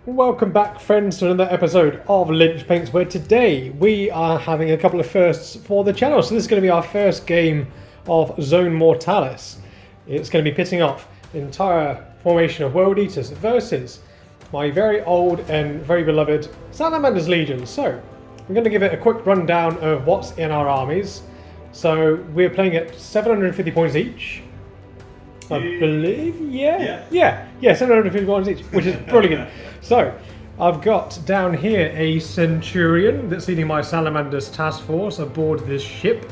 Welcome back, friends, to another episode of Lynch Paints, where today we are having a couple of firsts for the channel. So this is going to be our first game of Zone Mortalis. It's going to be pitting off the entire formation of World Eaters versus my very old and very beloved Salamanders Legion. So I'm going to give it a quick rundown of what's in our armies. So we're playing at 750 points each. I believe, yeah, 750 points each, which is brilliant. So, I've got down here a Centurion that's leading my Salamanders task force aboard this ship.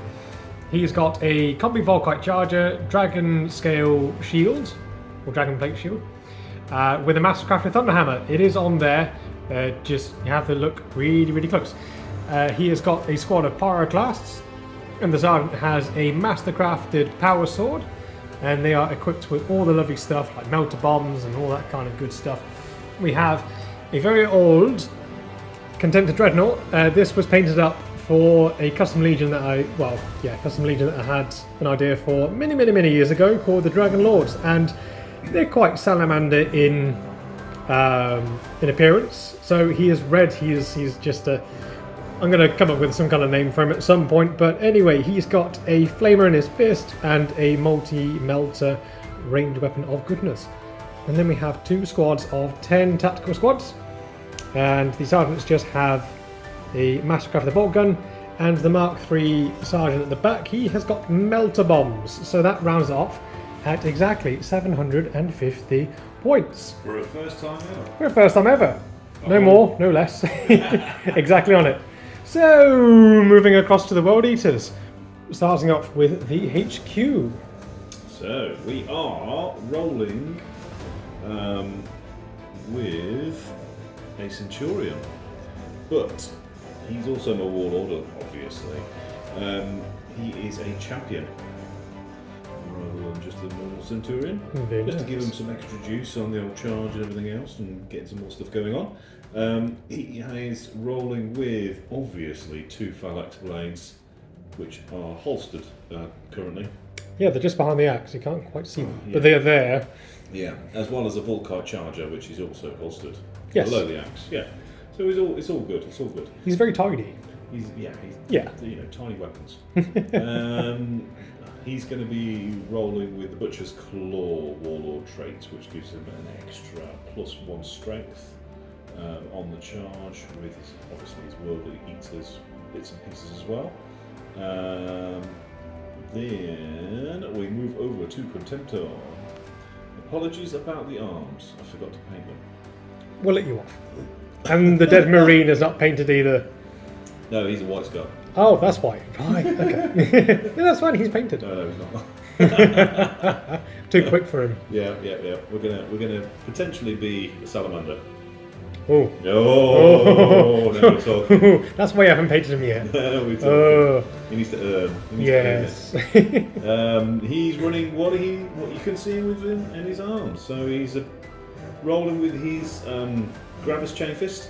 He's got a Combi Volkite Charger, Dragon Scale Shield, or Dragon Plate Shield, with a Massacre with Thunderhammer. It is on there, just you have to look really, really close. He has got a squad of Pyroclasts, and the Sergeant has a Mastercrafted Power Sword. And they are equipped with all the lovely stuff like melter bombs and all that kind of good stuff. We have a very old Contemptor Dreadnought. This was painted up for a custom legion that I had an idea for many years ago, called the Dragon Lords, and they're quite salamander in appearance. So he is red. He's just a. I'm going to come up with some kind of name for him at some point, but anyway, he's got a flamer in his fist and a multi-melter ranged weapon of goodness. And then we have two squads of 10 tactical squads, and the sergeants just have a Mastercraft bolt gun, and the Mark III sergeant at the back, he has got melter bombs, so that rounds off at exactly 750 points. For a first time ever. For a first time ever. No more, no less. Exactly on it. So, moving across to the World Eaters, starting off with the HQ. So, we are rolling with a Centurion, but he's also a Warlord, obviously. He is a champion, rather than just a normal Centurion. Very just nice. to give him some extra juice on the old charge and everything else, and getting some more stuff going on. He is rolling with, obviously, two phalanx blades, which are holstered currently. Yeah, they're just behind the axe, you can't quite see them, Yeah. but they're there. Yeah, as well as a Volkite Charger, which is also holstered Yes. below the axe. Yeah, so it's all good. It's all good. He's very tidy. He's tiny weapons. He's going to be rolling with the Butcher's Claw Warlord trait, which gives him an extra +1 strength on the charge, with obviously his Worldly Eaters bits and pieces as well. Then we move over to Contemptor. Apologies about the arms, I forgot to paint them. We'll let you off. And the dead Marine is not painted either. No, he's a White Scar. Oh, that's why. Right, okay. Yeah, that's fine, he's painted. No, he's not. Too quick for him. Yeah. We're gonna potentially be a Salamander. Oh. No, no, we're talking. That's why you haven't painted him yet. No, we're talking. Oh. He needs to earn. Yes. He's running what you can see with him in his arms. So he's rolling with his Gravis Chain Fist.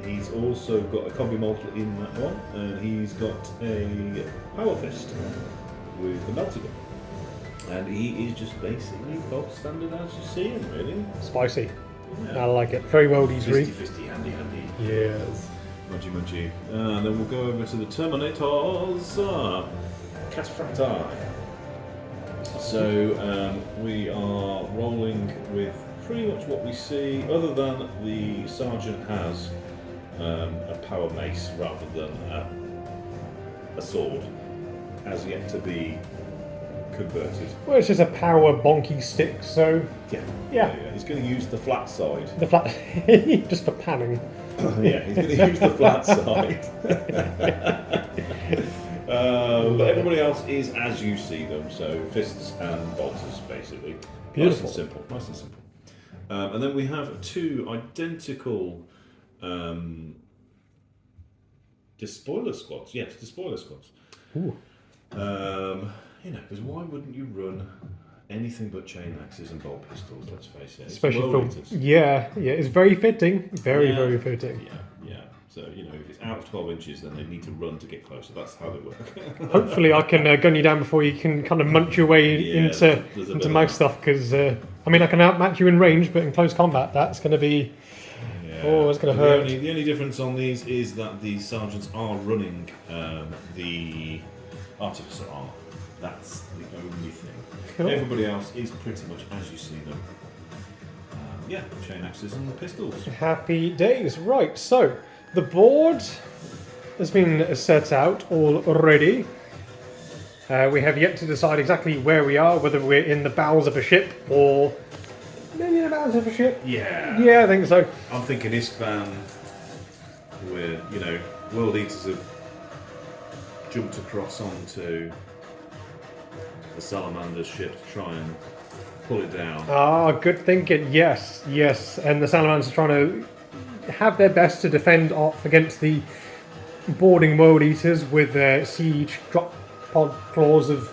He's also got a Combi Mortal in that one, and he's got a Power Fist with the Melter Gun. And he is just basically bog standard as you see him, really. Spicy. Yeah. I like it. Very well easy. Fisty, handy. Yes. Munchy. And then we'll go over to the Terminators. Cataphracti. So we are rolling with pretty much what we see, other than the Sergeant has a power mace rather than a sword, as yet to be converted. Well, it's just a power bonky stick, so yeah. He's going to use the flat side. The flat, just for panning. Yeah, he's going to use the flat side. But everybody else is as you see them, so fists and bolters, basically. Beautiful. Nice and simple. And then we have two identical despoiler squads. Yes, despoiler squads. Ooh. Because why wouldn't you run anything but chain axes and bolt pistols? Let's face it. Especially World for Eaters. it's very fitting. Very fitting. Yeah. So if it's out of 12 inches, then they need to run to get closer. That's how they work. Hopefully, I can gun you down before you can kind of munch your way into my stuff. Because I can outmatch you in range, but in close combat, that's going to be Oh, it's going to The hurt. only difference on these is that the sergeants are running the artificer armor. That's the only thing. Cool. Everybody else is pretty much as you see them. Yeah, chain axes and pistols. Happy days. Right, so the board has been set out already. We have yet to decide exactly where we are, whether we're in the bowels of a ship or maybe in the bowels of a ship. Yeah. Yeah, I think so. I'm thinking Istavan, where, World Eaters have jumped across onto the Salamanders ship to try and pull it down. Ah, good thinking. Yes, yes. And the Salamanders are trying to have their best to defend off against the boarding World Eaters with their siege drop pod claws of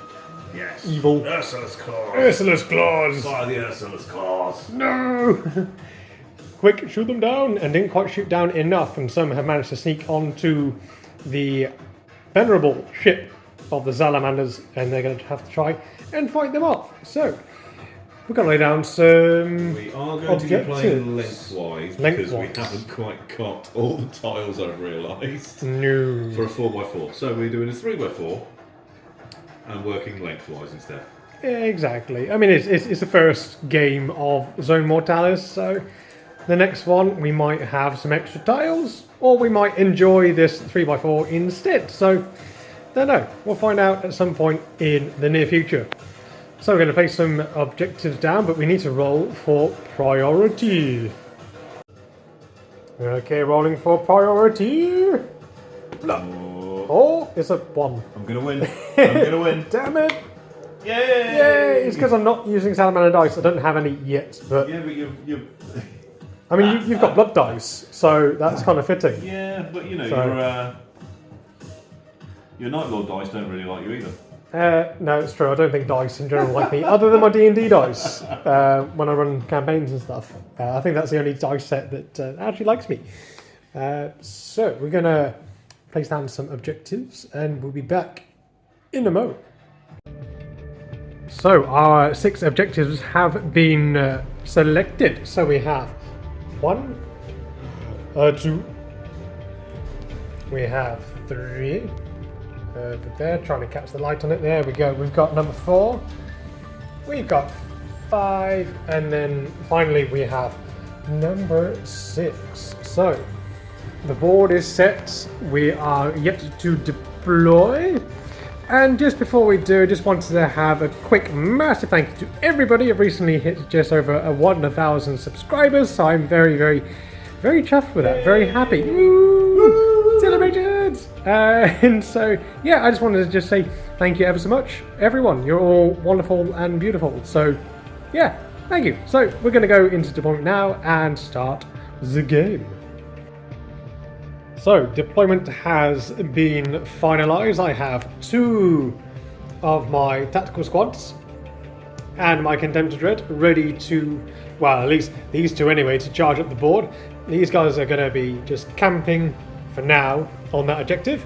Yes. evil. Ursula's claws. Ursula's claws! Fire the Ursula's claws. No! Quick, shoot them down! And didn't quite shoot down enough, and some have managed to sneak onto the venerable ship of the Salamanders, and they're going to have to try and fight them off. So, we're going to lay down some We are going to be playing objectives. lengthwise because we haven't quite got all the tiles, I've realised, No. for a 4x4. So we're doing a 3x4 and working lengthwise instead. Exactly. I mean, it's the first game of Zone Mortalis, so the next one we might have some extra tiles, or we might enjoy this 3x4 instead. So, don't know. We'll find out at some point in the near future. So we're going to place some objectives down, but we need to roll for priority. Okay, rolling for priority. Oh, it's a 1. I'm going to win. I'm going to win. Damn it! Yay! Yay! It's because I'm not using Salamander dice. I don't have any yet, but Yeah, but you I mean, you've got blood dice, so that's kind of fitting. yeah, but So- your Night Lord dice don't really like you either. No, it's true. I don't think dice in general like me, other than my D&D dice when I run campaigns and stuff. I think that's the only dice set that actually likes me. So we're going to place down some objectives, and we'll be back in a moment. So our 6 objectives have been selected. So we have 1, 2, we have 3. But there, trying to catch the light on it. There we go. We've got number 4. We've got 5, and then finally we have number 6. So the board is set. We are yet to deploy. And just before we do, I just wanted to have a quick massive thank you to everybody. I've recently hit just over 1,000 subscribers, so I'm very, very, very chuffed with that. Very happy. Woo! Celebrations! And so, yeah, I just wanted to just say thank you ever so much, everyone. You're all wonderful and beautiful. So, yeah, thank you. So, we're going to go into deployment now and start the game. So, deployment has been finalised. I have 2 of my tactical squads and my Contemptor Dread ready to, well, at least these 2 anyway, to charge up the board. These guys are going to be just camping for now on that objective.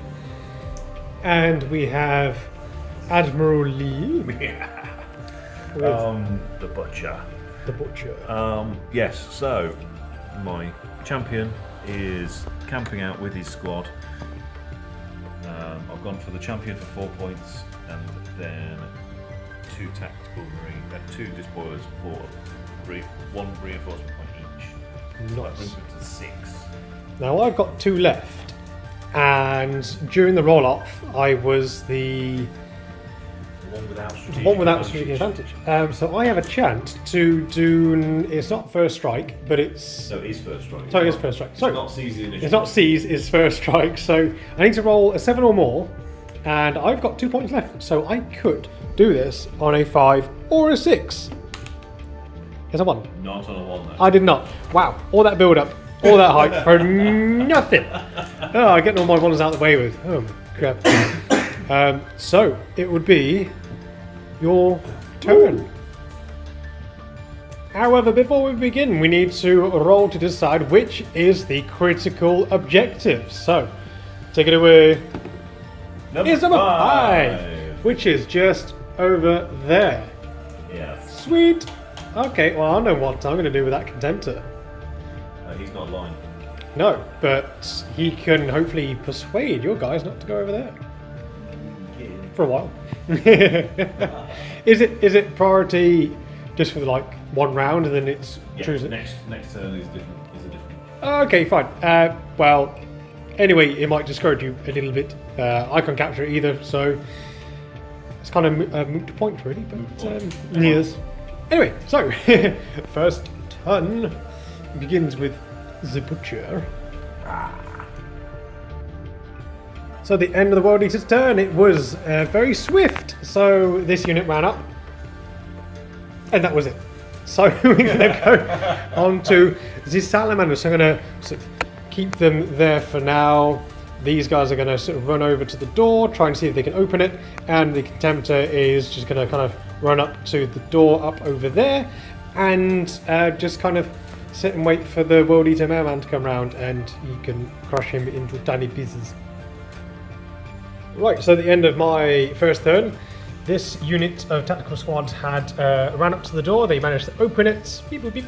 And we have Admiral Lee. The Butcher. The Butcher. Yes, so my champion is camping out with his squad. I've gone for the champion for 4 points, and then 2 tactical marine, 2 despoilers for 1 reinforcement point each. So that brings me to 6. Now I've got 2 left, and during the roll-off I was the The one without strategic advantage. So I have a chance to do. It's not first strike, but it's. No, it is first strike. Sorry, it's first strike. It's Sorry, not seize the initiative. it's not seize. It's first strike. So I need to roll a 7 or more, and I've got 2 points left. So I could do this on a 5 or a 6. It's a 1. Not on a 1 though. I did not. Wow, all that build-up, all that hype for nothing. Oh, getting all my ones out of the way with. Oh, crap. So it would be your turn. However, before we begin, we need to roll to decide which is the critical objective. So, take it away. It's number 5, which is just over there. Yes. Sweet. Okay, well, I know what I'm going to do with that Contemptor. He's not lying. No, but he can hopefully persuade your guys not to go over there for a while. Is it priority just for like one round and then it's choosing? Next turn is different. Okay, fine. Well, anyway, it might discourage you a little bit. I can't capture it either, so it's kind of a moot point, really. But yes. Anyway, so first turn begins with the butcher. So the end of the World Eater's turn, it was very swift. So this unit ran up, and that was it. So we're going to go on to the Salamanders. So I'm going to sort of keep them there for now. These guys are going to sort of run over to the door, try and see if they can open it, and the Contemptor is just going to kind of run up to the door up over there, and just kind of sit and wait for the World Eater Merman to come round, and you can crush him into tiny pieces. Right, so at the end of my first turn, this unit of tactical squads had ran up to the door. They managed to open it, beep, beep, beep,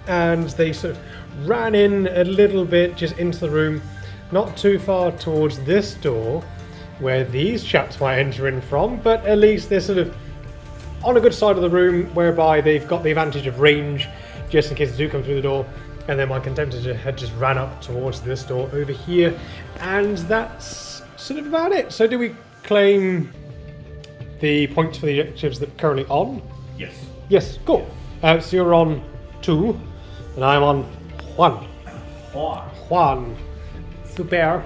and they sort of ran in a little bit just into the room, not too far towards this door where these chaps might enter in from, but at least they're sort of on a good side of the room whereby they've got the advantage of range just in case they do come through the door. And then my Contemptor had just ran up towards this door over here, and that's sort of about it. So do we claim the points for the objectives that we're currently on? Yes. Yes, cool. So you're on 2, and I'm on 1. Juan. Super.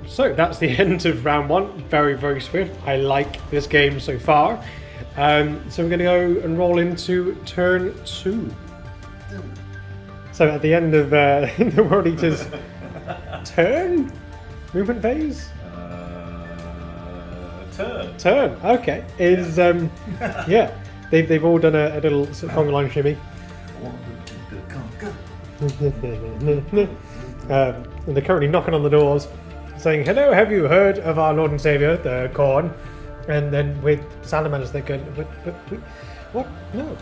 So that's the end of round 1. Very, very swift. I like this game so far. So we're going to go and roll into turn 2. So at the end of the World Eater's turn? Movement phase? Turn. Okay. Is yeah. They've all done a little sort of conga line shimmy. And they're currently knocking on the doors, saying, "Hello, have you heard of our Lord and Savior, the Corn?" And then with Salamanders, they're going, "What? No,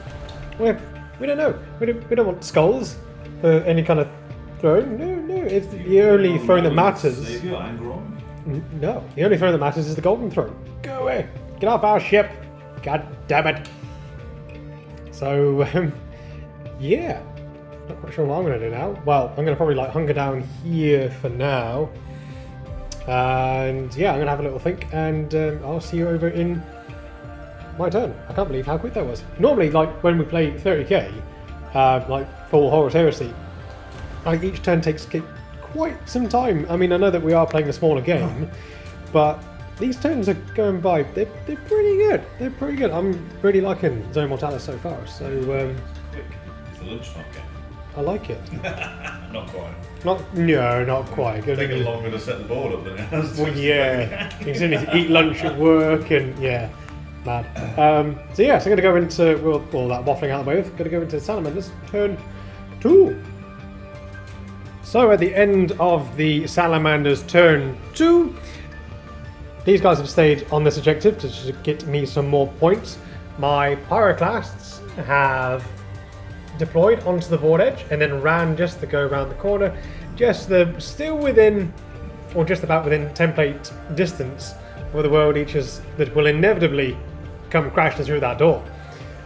we don't know. We don't want skulls for any kind of throne. No. It's the only throne that matters." No, the only throne that matters is the Golden Throne. Go away. Get off our ship. God damn it. So, yeah. Not quite sure what I'm going to do now. Well, I'm going to probably like hunker down here for now. And yeah, I'm going to have a little think, and I'll see you over in my turn. I can't believe how quick that was. Normally, like when we play 30k, like full Horus Heresy, like each turn takes quite some time. I mean, I know that we are playing a smaller game, but these turns are going by. They're pretty good. They're pretty good. I'm really liking Zone Mortalis so far. So Quick. It's a lunchtime game. I like it. Not quite. Not quite. It's taking longer to set the board up than it has to. Well, yeah. You still need to eat lunch at work, and yeah, mad. So yeah, so I'm going to go into all that waffling out of the way. Going to go into Salamanders turn 2. So at the end of the Salamanders turn 2, these guys have stayed on this objective to get me some more points. My Pyroclasts have deployed onto the board edge and then ran just to go around the corner, still within, or just about within template distance for the World Eaters that will inevitably come crashing through that door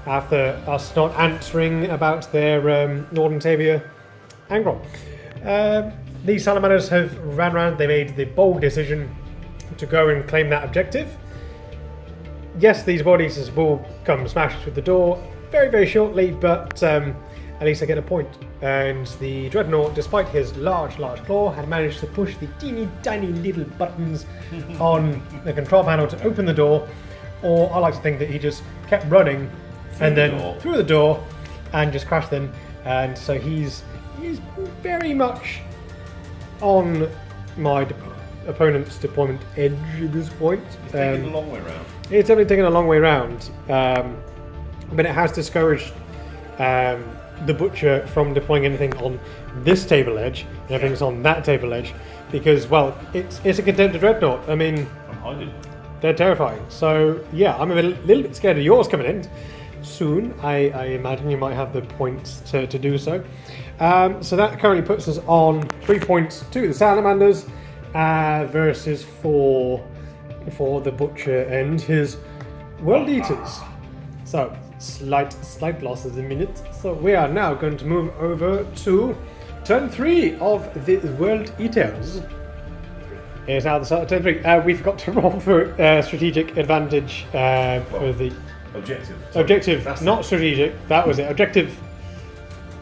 after us not answering about their Lord and Savior Angron. These Salamanders have ran around. They made the bold decision to go and claim that objective. Yes, these World Eaters will come smash through the door very, very shortly, but at least they get a point. And the Dreadnought, despite his large claw, had managed to push the teeny tiny little buttons on the control panel to open the door, or I like to think that he just kept running through the door and just crashed them. And so he's very much on my opponent's deployment edge at this point. It's taking a long way round. It's definitely taken a long way round, but it has discouraged the Butcher from deploying anything on this table edge, and everything's on that table edge, because, well, it's a Contemptor Dreadnought. I mean, I'm hiding. They're terrifying. So, yeah, I'm a little bit scared of yours coming in soon. I imagine you might have the points to do so. So that currently puts us on 3 points to the Salamanders versus 4 for the Butcher and his World Eaters. So slight losses a minute. So we are now going to move over to turn 3 of the World Eaters. It's now the start of turn 3. We forgot to roll for strategic advantage for the Objective. objective, That's not strategic. That was it. Objective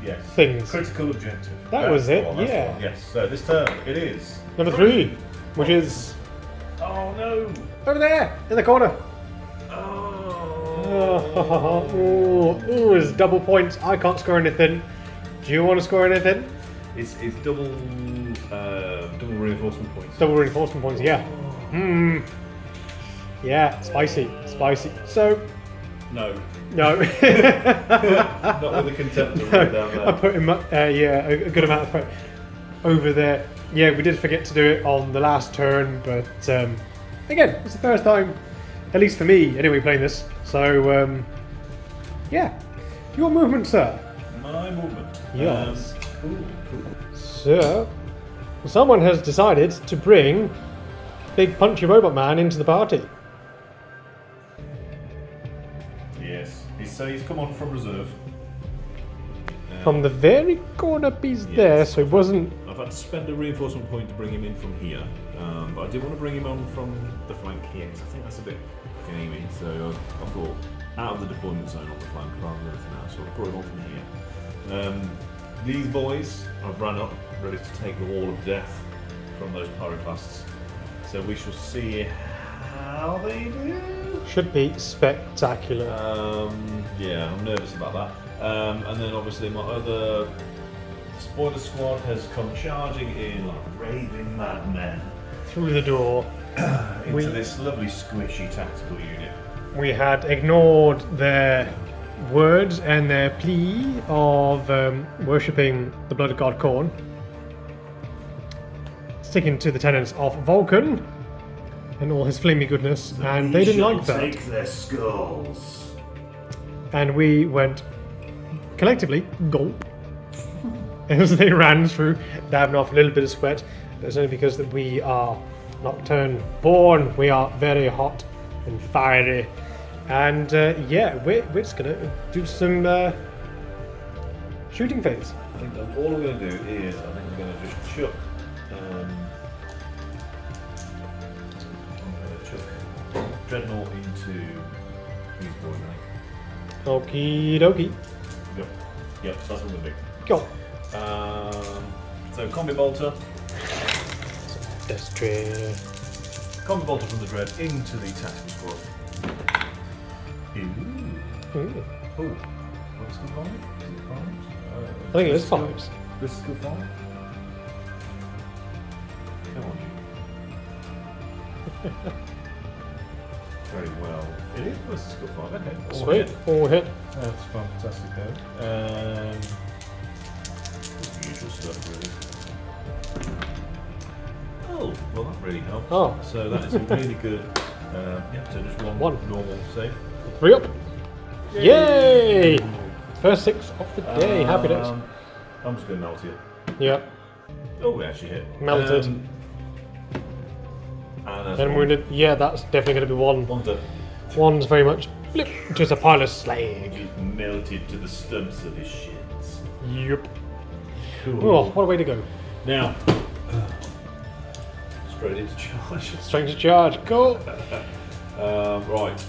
Yes. things. Critical objective. That was it, That's the yeah. one. Yes. So this turn it is Number 3, which is Oh no! over there in the corner. Oh, it's double points. I can't score anything. Do you want to score anything? It's double reinforcement points. Double reinforcement points, yeah. Yeah, spicy. So, No. no. Not with the contemptor right down there. I put him up, a good amount of fight over there. Yeah, we did forget to do it on the last turn, but again, it's the first time, at least for me, anyway, playing this. So, yeah. Your movement, sir. My movement. Yes. Cool. So, someone has decided to bring Big Punchy Robot Man into the party. Yes. He's come on from reserve. From the very corner piece there, so it wasn't... I've had to spend a reinforcement point to bring him in from here, but I did want to bring him on from the flank here, because I think that's a bit gamey, so I thought out of the deployment zone on the flank rather than anything else, so I brought him on from here. These boys I've run up, ready to take the wall of death from those pyroclasts, so we shall see how they do. Should be spectacular. Yeah, I'm nervous about that. And then obviously my other spoiler squad has come charging in like raving madmen Through the door. into this lovely squishy tactical unit. We had ignored their words and their plea of worshipping the blood god Khorne, sticking to the tenets of Vulcan and all his flamey goodness, and they didn't like that. Take their skulls. And we went collectively gulp as they ran through, dabbing off a little bit of sweat. But it's only because that we are Nocturne born. We are very hot and fiery, and yeah, we're just gonna do some shooting phase. I think that all we're going to do is we're going to just chuck. Dreadnought into these boys, I think. Okie dokie. Yep, that's what we're going to do. Go. So combi bolter. That's true. Combi bolter from the dread into the tactical squad. Ooh. Oh, what's the 5? Is it 5? I think it is 5s. This is good 5. Come on, you. Very well. It is plus skill 5. Okay. All Sweet. hit. All hit. That's fantastic, though. Just the usual stuff, really. Oh, well, that really helps. Oh. So that is a really good. Yeah, so just one normal save. 3 up. Yay! First 6 of the day. Happy days. I'm just going to melt you. Yeah. Oh, we actually hit. Melted. And that's And we did. Yeah, that's definitely going to be 1. One's done. One's very much blip, just a pile of slag. He's melted to the stumps of his shins. Yep. Cool. Oh, what a way to go. Now, straight into charge. Strength to charge. Go. Right.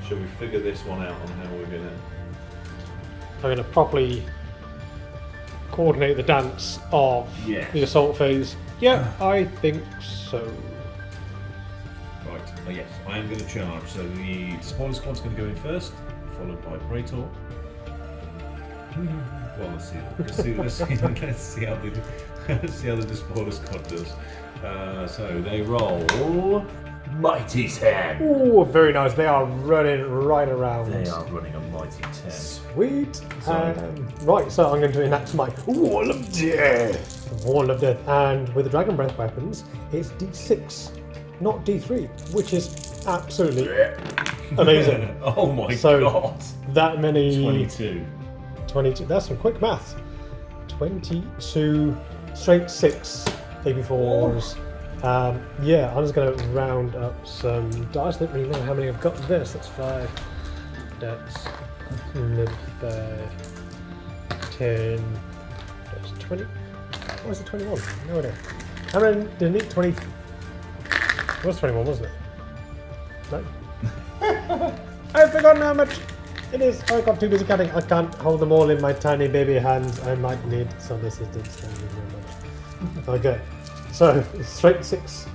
Shall we figure this one out on how we're going to... I'm going to properly coordinate the dance of Yes. the assault phase. Yeah, I think so. Right. Oh, yes, I am going to charge. So the spoiler squad's going to go in first, followed by Praetor. Well, let's see. Let's see how the spoiler squad does. So they roll mighty 10. Oh, very nice. They are running right around. They are running a mighty 10. Sweet. So- Right, so I'm going to enact my Wall of Death. Wall of Death. And with the Dragon Breath weapons, it's D6, not D3, which is absolutely amazing. Oh my So, god. That many... 22. 22. That's some quick maths. 22, straight 6 AP4s. Yeah, I'm just going to round up some dice. I don't really know how many I've got this. That's 5. That's 5, 10. That's 20. Why is it 21? No idea. How many did it need? 20. It was 21, wasn't it? No. I've forgotten how much it is. I got too busy counting. I can't hold them all in my tiny baby hands. I might need some assistance. Thank you very much. Okay. So, straight 6.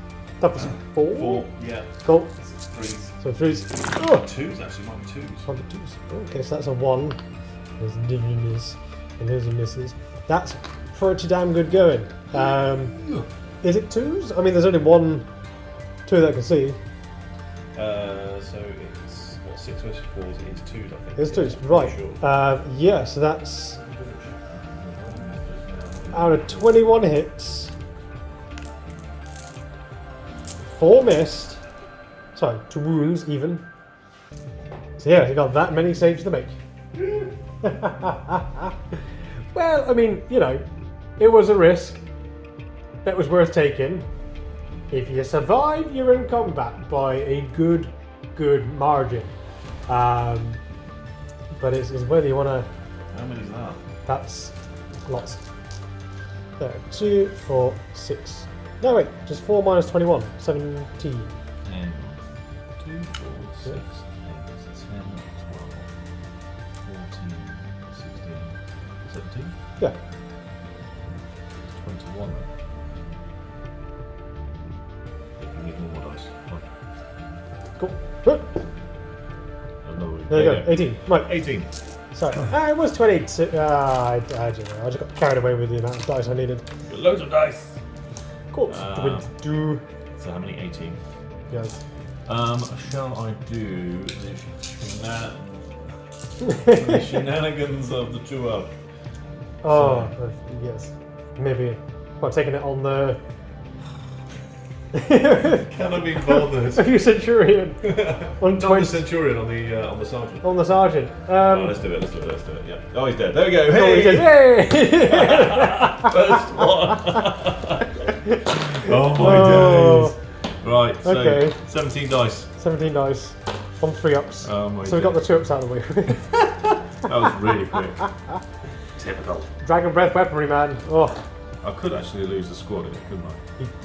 That was 4. 4, yeah. Cool. It's 3s. So 3s. Oh, 2s actually, might be 2s. Probably 2s. Okay, so that's a 1. There's a miss. And those are misses. That's pretty damn good going. Is it 2s? I mean, there's only 2 that I can see. So it's what 6 versus 4s. It is 2s, I think. It's 2s, Yeah, right. Sure. Yeah, so that's out of 21 hits, 4 missed. Sorry, 2 wounds even. So yeah, you got that many saves to make. Well, I mean, you know, it was a risk that was worth taking. If you survive, you're in combat by a good margin. But it's whether you want to. How many is that? That's lots. There, 2, 4, 6. No, wait, just 4 minus 21, 17. 10, 2, 4, 6, 8, 10, 12, 14, 16, 17? Yeah. 21 then. You need more dice. Fine. Cool. No, There you go, 18. Right, 18. sorry. It was 22. I don't know, I just got carried away with the amount of dice I needed. Got loads of dice. Cool. 22. So how many? 18. Yes. Shall I do the shenanigans of the 2-up? Oh, yes. Maybe. Well, taking it on the. Can I be bothered? If you Centurion. On Not the 20. Centurion, on the Sergeant. On the Sergeant. Oh, let's do it, yeah. Oh, he's dead. There we go. Oh, Hey! he said, "Hey!" First one. Oh my Oh. days. Right, so Okay. 17 dice. 17 dice. On 3-ups. Oh my So we got the days. 2-ups out of the way. That was really quick. Typical. Dragon Breath weaponry, man. Oh, I could actually lose the squad in it, couldn't I?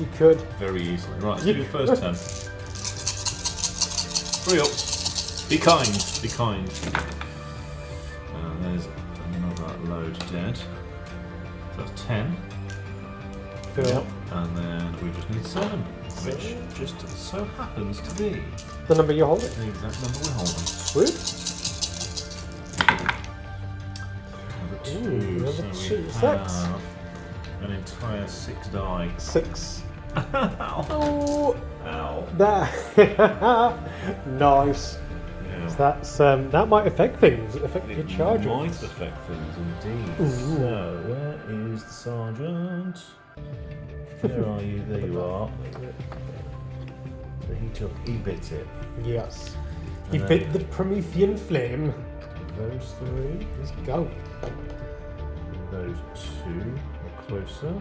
you could. Very easily. Right, let's You- do the first 10. 3 ups. Be kind. Be kind. There's another load dead. So that's 10. Cool. And then we just need 7, which just so happens to be The number you're holding. the exact number we're holding. Sweet. Number 2. number So two. we 6. have an entire 6 die. 6. Ow. Oh, Ow. that. Nice. Yeah. So that's that might affect things. Affect your It charge. might affect things indeed. Ooh. So, where is the sergeant? Where are you? There you are. So he bit it. Yes. He And bit the Promethean flame. Those 3, Let's go. those 2 are closer.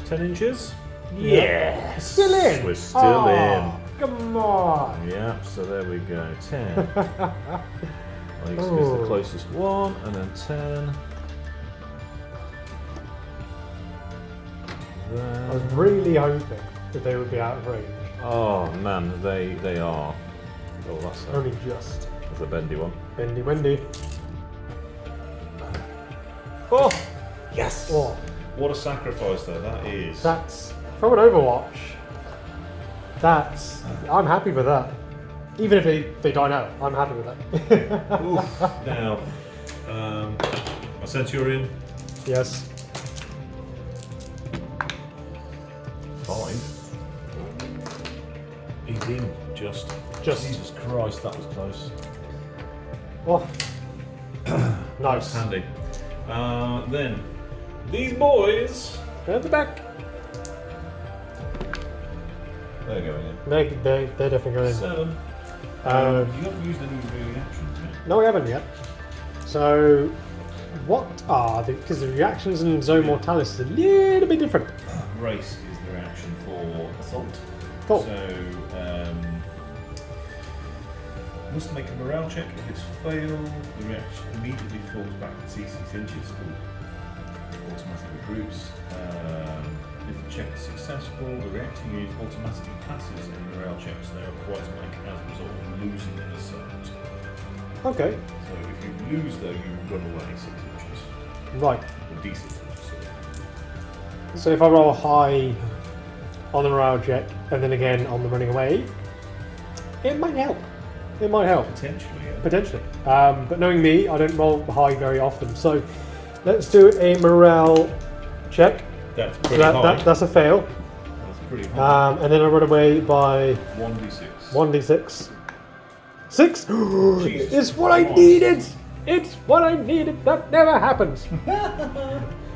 10 inches? Yeah. Still in. We're still Oh, come on. in. Yeah, so there we go. 10. Alex is the Oh. closest one, and then 10. I was really hoping that they would be out of range. Oh man, they are. Oh, that's Only just. that's a bendy one. Bendy Wendy. Oh, yes. Oh, What a sacrifice, though. That is. that's from an Overwatch. I'm happy with that. Even if they die now, I'm happy with that. Oof. Now, my Centurion. Yes. 5. He's in. Just. Jesus Christ, that was close. Oh. That's Nice. handy. Then, these boys. At the back. They're going in. They're definitely going in. 7. Um, You haven't used any reactions yet. No, we haven't yet. So, What are the... Because the reactions in Zone Mortalis is a little bit different. Race is the reaction for assault. Cool. So, must make a morale check. If it's failed, the reaction immediately falls back 6 inches. Automatically regroups. If the check is successful, the reacting unit automatically passes any morale checks they are required to make as a result of losing an assault. Okay. So if you lose though, you run away 6 inches. Right. Or D6 inches, sorry. So if I roll high on the morale check, and then again on the running away, it might help. It might help. Potentially, yeah. Potentially. But knowing me, I don't roll high very often. So let's do a morale check. That's So pretty high. that's a fail. That's pretty high. And then I run away by 1d6. 1d6. 6! Jesus It's what I Christ. needed! It's what I needed! That never happens!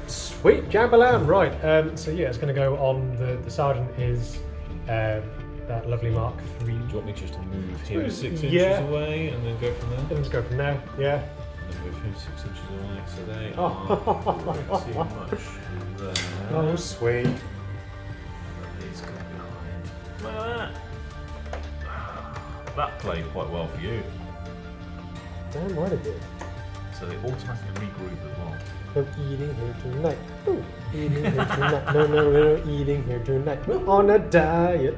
Sweet jambalam! Right, so yeah, it's going to go on the sergeant is that lovely Mark 3. Do you want me just to move him 6 inches Yeah. away and then go from there? Let's go from there, yeah. And then move him 6 inches away, so they Oh. are pretty much there. Oh, sweet. He's got behind. Look at that! That played quite well for you. Damn right it did. So they automatically regroup as well. No eating here tonight. Ooh, eating here tonight. No, we're not eating here tonight. We're on a diet.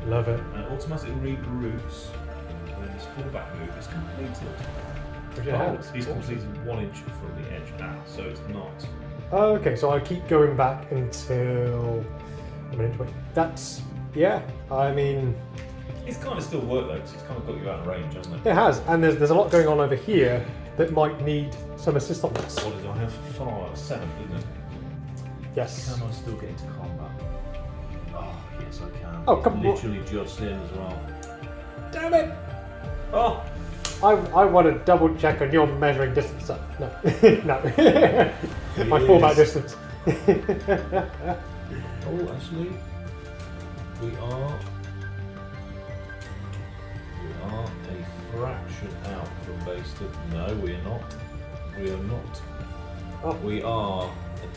Love it. And automatically regroups when his fullback move is completed. Which it Oh, has. he's completed 1 inch from the edge now, so it's not. Okay, so I keep going back until I'm an inch away. That's, yeah, I mean, It's kind of still worked though, because it's kind of got you out of range, hasn't it? it has. And there's a lot going on over here that might need some assist on this. What did I have? 7, didn't it? Yes. Can I still get into combat? Oh, yes, I can. Oh, It's come on. literally just in as well. Damn it! Oh! I want to double check on your measuring distance. No. No. My fallback distance. Oh, actually, we are a fraction out from base to. No, we are not. We are not. Oh. We are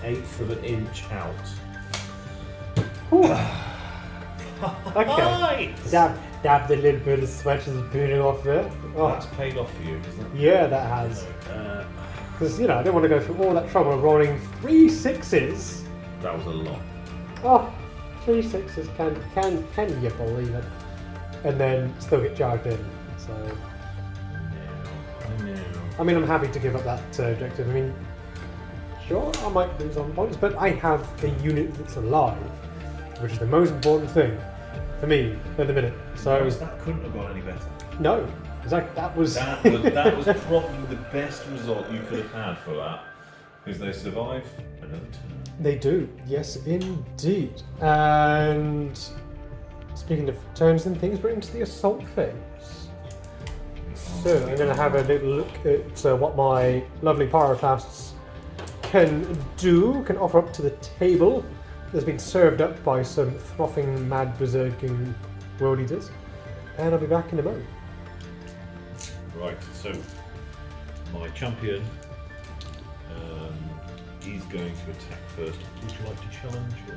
an 1/8 of an inch out. Okay. Dab the little bit of sweat is burning off there. Oh. That's paid off for you, isn't it? Yeah, that has. Because, you know, I didn't want to go through all that trouble of rolling 3 6s. That was a lot. Oh, 3 6s, can you believe it? And then still get charged in. So, I know. I mean, I'm happy to give up that objective. I mean, sure, I might lose on points, but I have a unit that's alive, which is the most important thing for me at the minute. So, That couldn't have gone any better. no, that was. That was probably the best result you could have had for that, because they survive another turn. They do, yes, indeed. And speaking of turns and things, we're into the assault phase. So I'm going to have a little look at what my lovely pyroclasts can do, can offer up to the table. That's been served up by some frothing, mad, berserking world eaters. And I'll be back in a moment. Right, so my champion is going to attack first. Would you like to challenge? Or?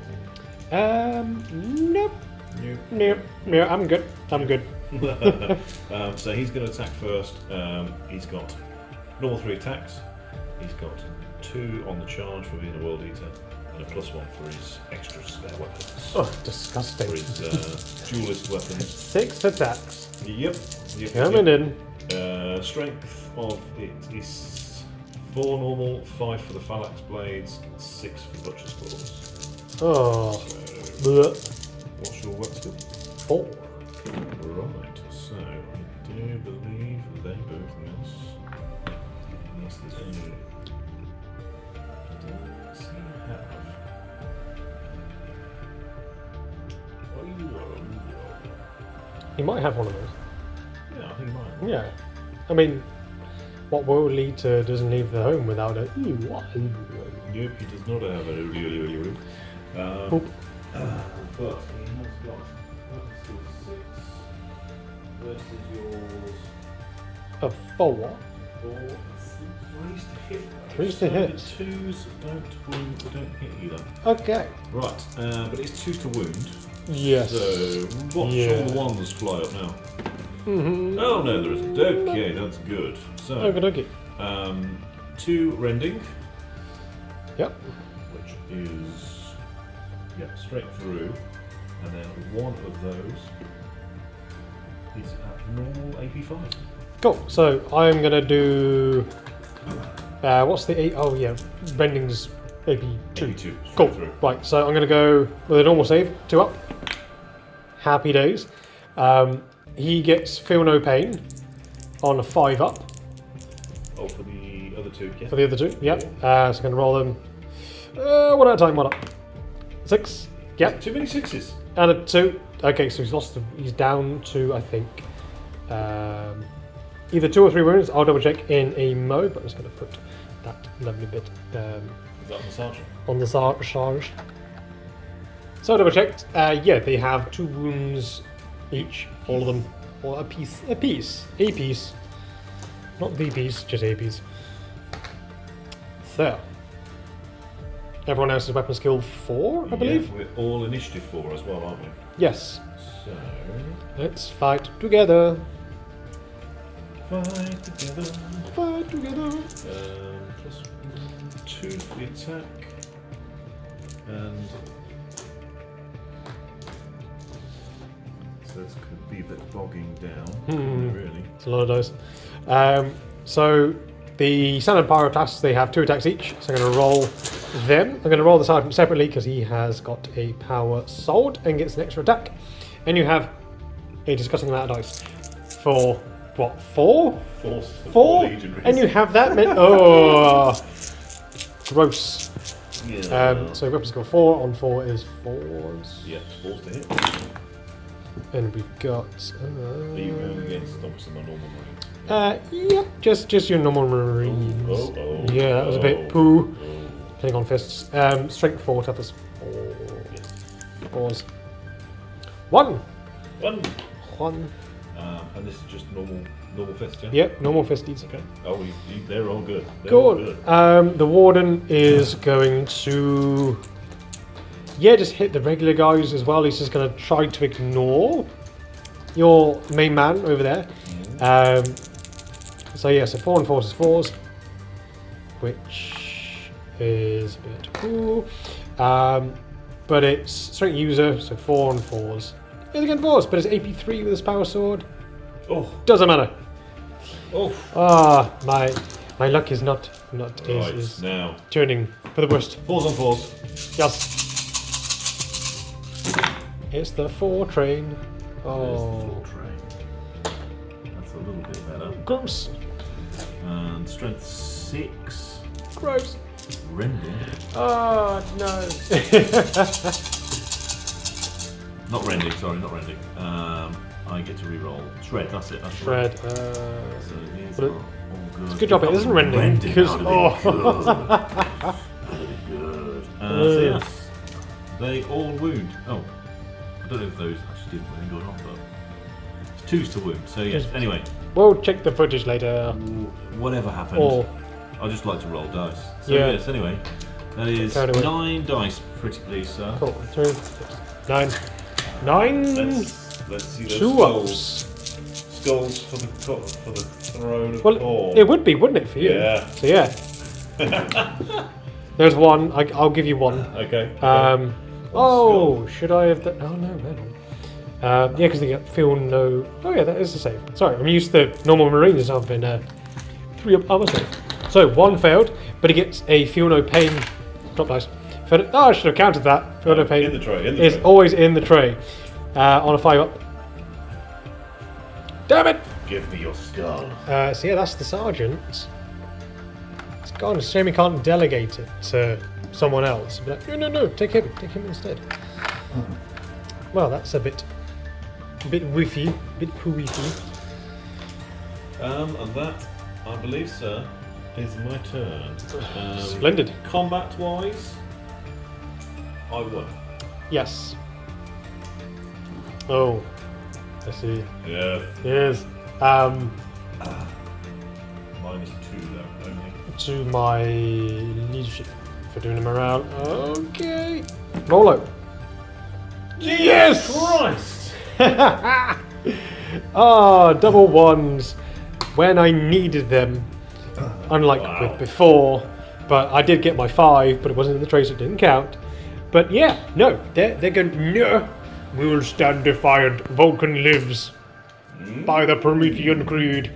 Nope, I'm good. So he's going to attack first. He's got normal 3 attacks. He's got 2 on the charge for being a world eater, and a +1 for his extra spare weapons. Oh, disgusting. For his duelist weapons. 6 attacks. Yep. Coming in. Strength of it is 4 normal, 5 for the phalanx blades, 6 for the butcher's claws. Oh. So, Blech. what's your wet skill? 4. Right, so I do believe they both miss. Unless there's any. Does he have? He might have one of those. Yeah, I think he might. Yeah. I mean, what world leader doesn't leave the home without a Nope, he does not have a Oop. but he has got 6 versus yours. A 4. 3s to hit. 3s to hit. The 2s don't wound, they don't hit either. Okay. Right, but it's 2s to wound. Yes. So, watch all the ones fly up now. Mm-hmm. Oh no, there isn't. Okay, that's good. So, Okay. 2 rending, Yep. which is straight through, and then one of those is at normal AP5. Cool. So I'm gonna do. What's the 8? Oh yeah, Bending's AP2. AP2. Cool. Through. Right. So I'm gonna go with a normal save. 2 up. Happy days. He gets feel no pain on a 5 up Oh, for the other 2, yeah. for the other 2. Yep. So I'm gonna roll them. One at a time. 1 up. 6. Yep. Too many 6s. And a 2. Okay, so he's down to, I think, either 2 or 3 wounds. I'll double check in a mo, but I'm just going to put that lovely bit Is that massage? on the charge. So I double checked. Yeah, they have 2 wounds each, all of them, or a piece, a piece. Not the piece, just a piece. So, everyone else's weapon skill 4, I believe. Yeah, we're all initiative 4 as well, aren't we? Yes. So, Let's fight together. fight together. Fight together. Plus 2 for the attack. And so this could be a bit bogging down, really. It's a lot of dice. So the standard Pyroclasts, they have 2 attacks each. So I'm going to roll them. I'm going to roll the Sergeant separately because he has got a power sword and gets an extra attack. And you have a disgusting amount of dice for what? 4? 4? Legionaries. And you have that many. Oh, gross. Yeah. So weapon skill 4 on 4 is 4s. Yeah, 4s to hit. And we've got. Are you going against obviously my normal marines? Yep, just your normal marines. Oh. Yeah, that was a bit poo. Hitting on fists. Strength 4, toughness 4. Yes. 4s. 1. 1. 1. And this is just normal fist, yeah? Yep, normal fisties. Okay. Oh, they're all good. They're all Good. good. The warden is going to. Yeah, just hit the regular guys as well. He's just going to try to ignore your main man over there. So yeah, so 4 and 4 is 4s, which is a bit cool. But it's strength user, so 4 and 4s. It's again 4s, but it's AP3 with his power sword. Oh. Doesn't matter. Oh. My luck is not Right, is now. turning for the worst. 4s on 4s. Yes. It's the 4 train. There's the Oh, 4 train. That's a little bit better. gross. And strength 6. Gross. Rending. Oh no. Not rending, sorry, not rending. I get to re-roll. Shred, that's it. That's Shred. So these but are all good. It's a good job it isn't rending. Because Good. So yes, they all wound. Oh, I don't know if those actually did wound or not, but it's 2s to wound. So yes. Anyway, we'll check the footage later. whatever happened, Or I just like to roll dice. So Yeah. yes. Anyway, that is Carried away. 9 dice, pretty please, sir. cool. 3, 9. 9. Let's see those 2 skulls. ups. Skulls for the throne of Well, Thor. it would be, wouldn't it, for you? Yeah. So yeah. There's 1. I'll give you 1. Okay. Oh, should I have done? Oh no, no. Yeah, because they get feel no. Oh yeah, that is the same. Sorry, I'm used to normal marines. I've been 3 up armor save. So 1 failed, but he gets a feel no pain. Drop dice. I should have counted that. Feel no pain In the tray. is always in the tray. On a 5 up. Damn it! Give me your skull. So yeah, that's the sergeant. It's gone. It's a shame he can't delegate it to someone else. Be like, no, take him instead. Well, that's a bit whiffy, bit poo-whiffy. And that, I believe, sir, is my turn. Splendid. Combat-wise, I won. Yes. Oh, I see. Yeah. Yes. Minus 2 though, only. To my leadership for doing a morale. Okay. Rolo. Yes! Christ! Ah, double ones when I needed them. Unlike Wow. with before. But I did get my 5, but it wasn't in the trace, it didn't count. But yeah, no, they're going, no, we will stand defiant. Vulcan lives by the Promethean Creed.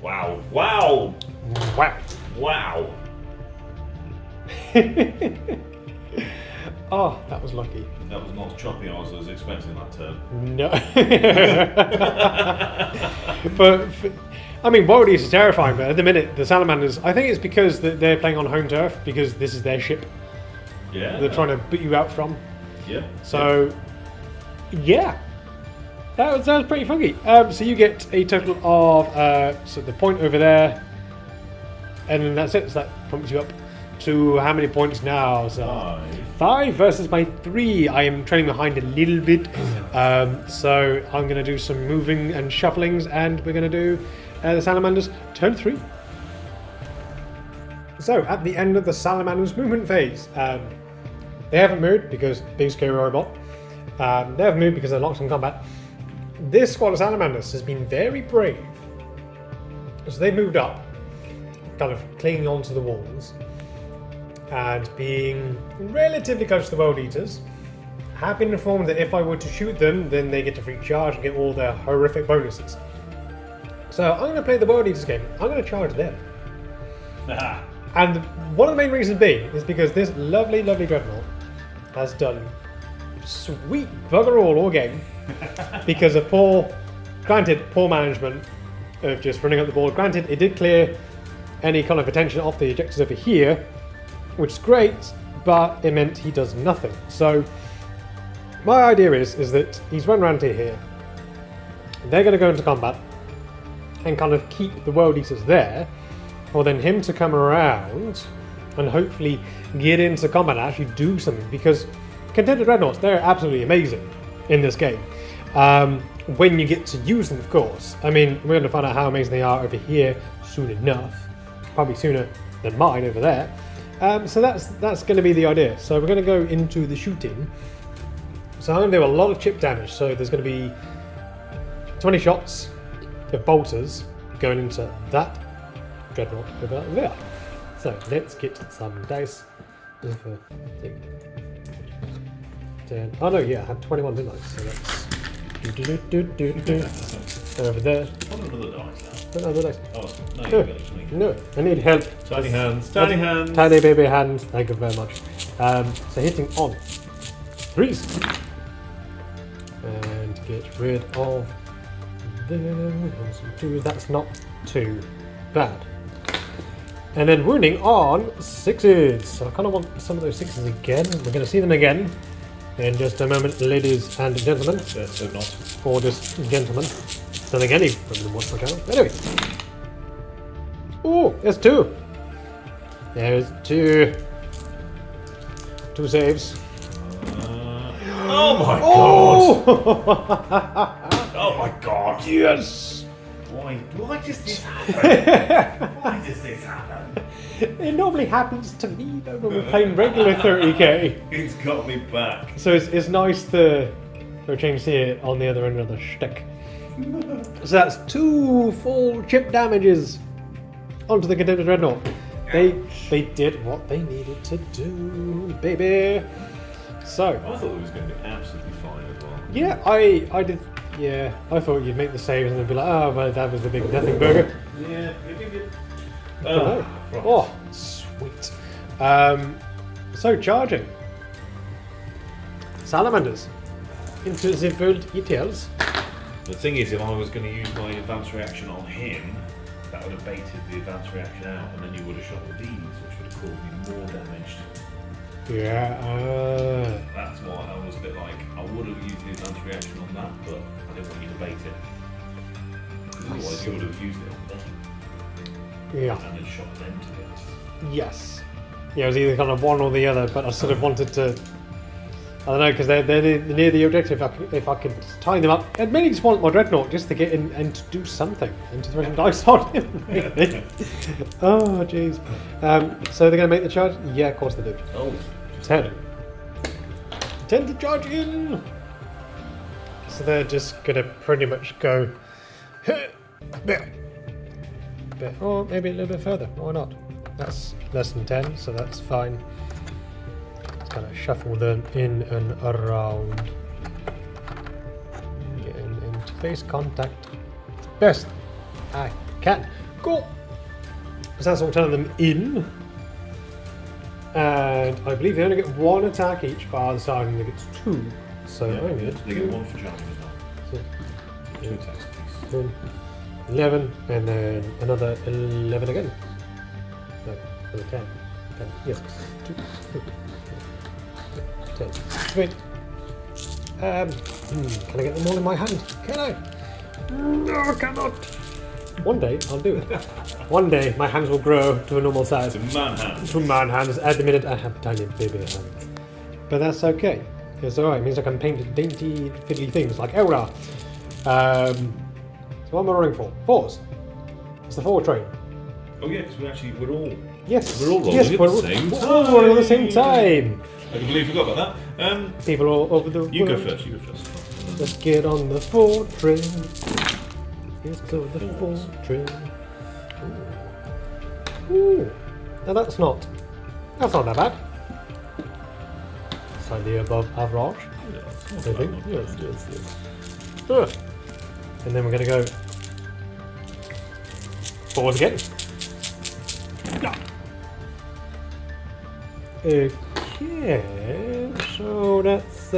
Wow. Wow. Wow. Wow. Oh, that was lucky. That was not as choppy as I was expecting that turn. No. but I mean, World East is terrifying, but at the minute, the Salamanders, I think it's because they're playing on home turf, because this is their ship Yeah. they're trying to beat you out from. Yeah. So, yeah. That was pretty funky. So you get a total of, so the point over there, and then that's it. So that prompts you up to how many points now? So 5 versus my 3. I am trailing behind a little bit. So I'm going to do some moving and shufflings, and we're going to do the Salamanders turn 3. So at the end of the Salamanders movement phase, they haven't moved because big scary robot. They haven't moved because they're locked in combat. This squad of Salamanders has been very brave. So they moved up, kind of clinging onto the walls, and being relatively close to the World Eaters. Have been informed that if I were to shoot them, then they get to free charge and get all their horrific bonuses. So I'm going to play the World Eaters game. I'm going to charge them. And one of the main reasons being is because this lovely, lovely Dreadnought has done sweet bugger all game because of poor management of just running up the board. Granted, it did clear any kind of attention off the objectives over here, which is great, but it meant he does nothing. So my idea is that he's run around to here. They're going to go into combat and kind of keep the World Eaters there, or then him to come around and hopefully get into combat and actually do something, because Contended Dreadnoughts, they're absolutely amazing in this game. When you get to use them, of course. I mean, we're going to find out how amazing they are over here soon enough. Probably sooner than mine over there. So that's going to be the idea. So we're going to go into the shooting. So I'm going to do a lot of chip damage. So there's going to be 20 shots of bolters going into that Dreadnought over there. So let's get some dice. 10. Oh no, yeah, I had 21, didn't I? So that's over there. Another dice now. Another dice. Oh, no, No, you've got it. no, I need help. Tiny hands. Tiny hands. Tiny baby hands. Thank you very much. So hitting on 3s. And get rid of them. And some 2s. That's not too bad. And then wounding on 6s. So I kind of want some of those 6s again. We're going to see them again in just a moment, ladies and gentlemen. So not. Or just gentlemen. Then again, he probably watch my channel. Anyway. Oh, there's 2. There's 2. 2 saves. Oh my god! Oh! Oh my god! Yes! Why does this happen? Why does this happen? It normally happens to me though when we're playing regular 30k. It's got me back. So it's nice to for a change to see it on the other end of the stick. So that's 2 full chip damages onto the Contended Dreadnought. They did what they needed to do, baby. So I thought it was going to be absolutely fine as well. yeah, I did. Yeah, I thought you'd make the saves and they'd be like, oh, well, that was the big nothing burger. Yeah, you did it. Oh, right. oh, sweet. So charging. Salamanders into the World Eaters. The thing is, if I was going to use my advanced reaction on him, that would have baited the advanced reaction out, and then you would have shot with these, which would have caused me more damage. Yeah. That's why I was a bit like, I would have used the advanced reaction on that, but I didn't want you to bait it. Otherwise, you would have used it on them Yeah. and then shot them to bits. Yes. Yeah, it was either kind of one or the other, but I sort of wanted to I don't know, because they're near the objective. If I could tie them up, I'd mainly just want my dreadnought just to get in and to do something and to throw some dice on him. Oh, jeez. So they're going to make the charge? Yeah, of course they do. Oh. 10. 10 to charge in. So they're just going to pretty much go. Or maybe a little bit further. Why not? That's less than 10, so that's fine. Kind of shuffle them in and around. Getting into face contact. Best I can. Cool. So that's all 10 of them in. And I believe they only get 1 attack each, bar the sergeant only gets 2. So Yeah, I need they get 1 for charging as well. 2 attacks apiece. 10, 11, and then another 11 again. No, another 10. 10. Yes. 2. 10. Wait. Can I get them all in my hand? Can I? No, I cannot. One day I'll do it. One day my hands will grow to a normal size. It's a man hand. To man hands. At the minute I have tiny baby hands. But that's okay. It's alright. It means I can paint dainty, fiddly things like Eldar. So what am I rolling for? 4s. It's the 4 train. Oh yeah, because we're all Yes. We're all rolling yes, at we're the same we're all rolling at the same time. I completely forgot about that. People all over the You go world. first. You go first. Let's get on the 4 train. Let's go the 4 train. Ooh. Now that's not that bad. Slightly above average. Yeah, it's not I bad, think. not Yes, bad. yes, yes. And then we're going to go 4s again. Okay, so that's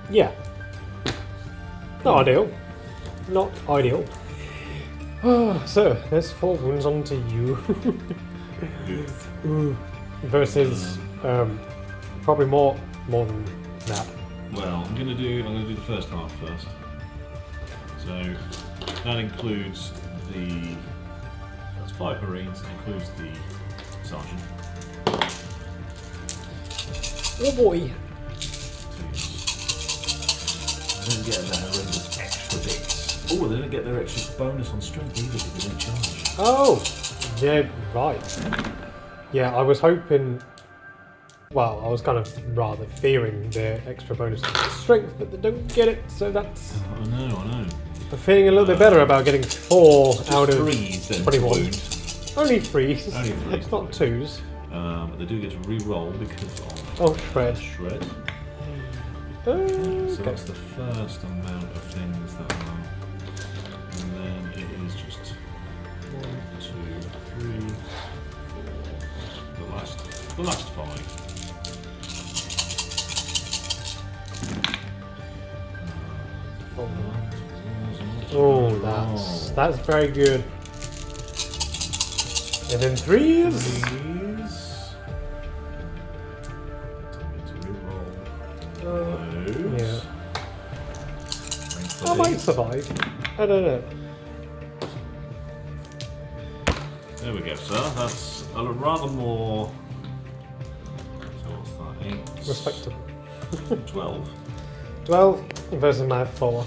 yeah, not ideal, not ideal. So there's 4 wounds onto you. Versus probably more than that. Well, I'm gonna do the first half first. So that includes that's 5 Marines, includes the sergeant. Oh boy. They don't get their horrendous extra bits. Oh, they don't get their extra bonus on strength either because they don't charge. Oh, yeah, right. Yeah, I was hoping. Well, I was kind of rather fearing their extra bonus to strength, but they don't get it, so that's. I know. I'm feeling a little bit better about getting 4 out of 3s then. 21. Wound. Only 3s. Only 3s. It's not 2s. But they do get to re-roll because of Oh, shred. shred. So Okay. that's the first amount of things that are. And then it is just 1, 2, 3, 4. The last 5. Oh, that's very good. And then 3s. Please. To re-roll Yeah. those. I might survive. I don't know. There we go, sir. That's a rather more. So what's that? 8. Respectable. 12. 12 versus my 4.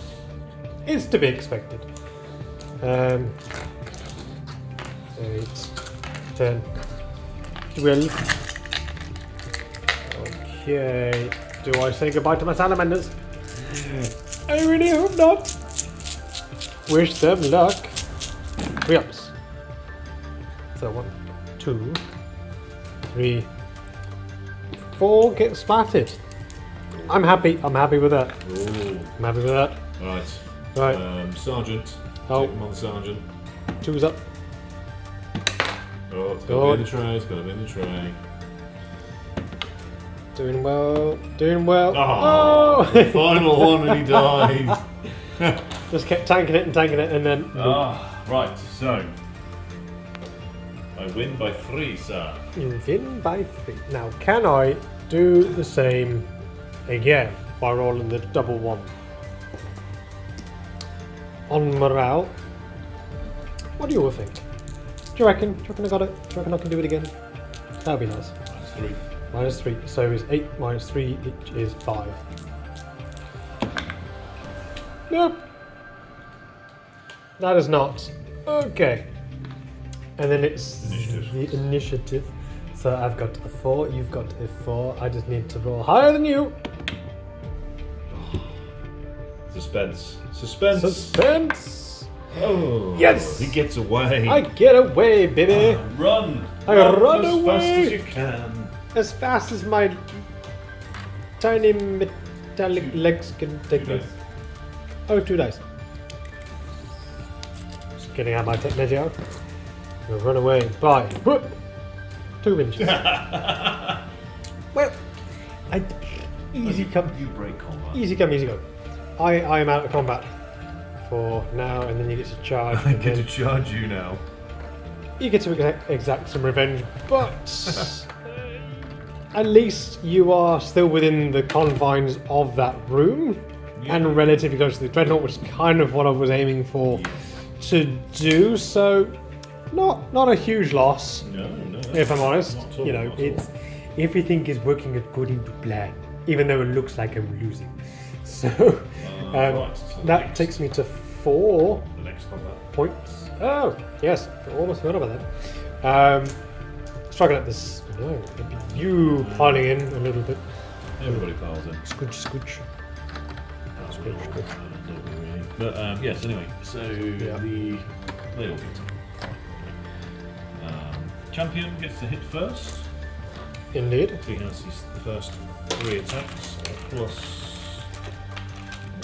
It's to be expected. 8, 10, 12. Okay. Do I say goodbye to my salamanders? I really hope not. Wish them luck. 3 ups. So 1, 2, 3, 4 get splattered. I'm happy. I'm happy with that. Ooh. I'm happy with that. Right. Right. Sergeant. Oh. Take them on, Sergeant. 2's up. Oh, it's got to be in the tray. It's got to be in the tray. Doing well. Doing well. Oh, the final one and he died. Just kept tanking it, and then. Right, so. I win by 3, sir. You win by 3. Now, can I do the same again by rolling the double 1? On morale. What do you all think? Do you reckon I got it? Do you reckon I can do it again? That would be nice. Minus 3. minus 3. So is 8 minus 3, which is 5. Nope. That is not. Okay. And then it's the initiative. So I've got a 4, you've got a 4. I just need to roll higher than you. Suspense. Suspense. Suspense. Oh. Yes. He gets away. I get away, baby. Run. I run as away. fast as you can. As fast as my tiny metallic legs can take me. Oh, 2 dice. Just getting out my technology out. We'll run away by 2 inches. Well, easy come, You break combat. easy come, easy go. I am out of combat for now, and then you get to charge. I and get to then charge you now. you get to exact some revenge, but at least you are still within the confines of that room. Yeah. And relatively close to the dreadnought, which is kind of what I was aiming for to do. So, not a huge loss, No. if I'm honest. Not at all, You know, not at it's everything is working according to plan, even though it looks like I'm losing. So, Right, so that next. takes me to 4 The next combat. points. Oh, yes, I almost forgot about that. Struggling at this. No, you piling in a little bit. Everybody piles in. Scooch. Don't we really? But yes, anyway, so they all get. Champion gets to hit first. Indeed. So he has his first 3 attacks, plus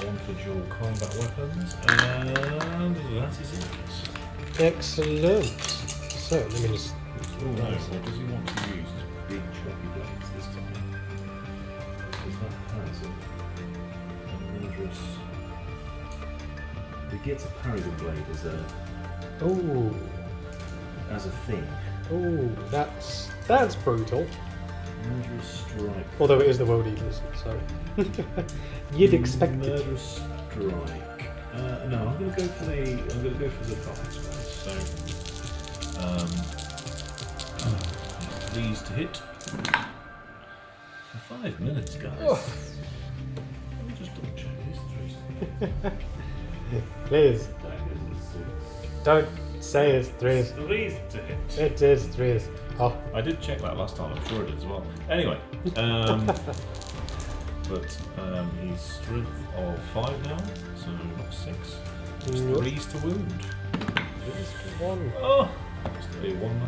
1 for dual combat weapons, and that is it. Excellent. So, let me just. Oh no, what does he want to use his big choppy blades this time? Because that has a murderous. He gets a parry the blade as a thing. Oh, that's brutal. Murderous strike. Although it is the World Eaters, so you'd expect it. Murderous strike. No, I'm going to go for the fives first. So, these to hit for 5 minutes, guys. Oh. Let me just double check these 3s. Please, Daggers and six. don't say it's 3s. 3s to hit. It is 3s. Oh, I did check that last time. I'm sure it did as well. Anyway, but he's strength of 5 now, so not 6. It's Nope. 3s to wound. it's 1. Oh, just a 1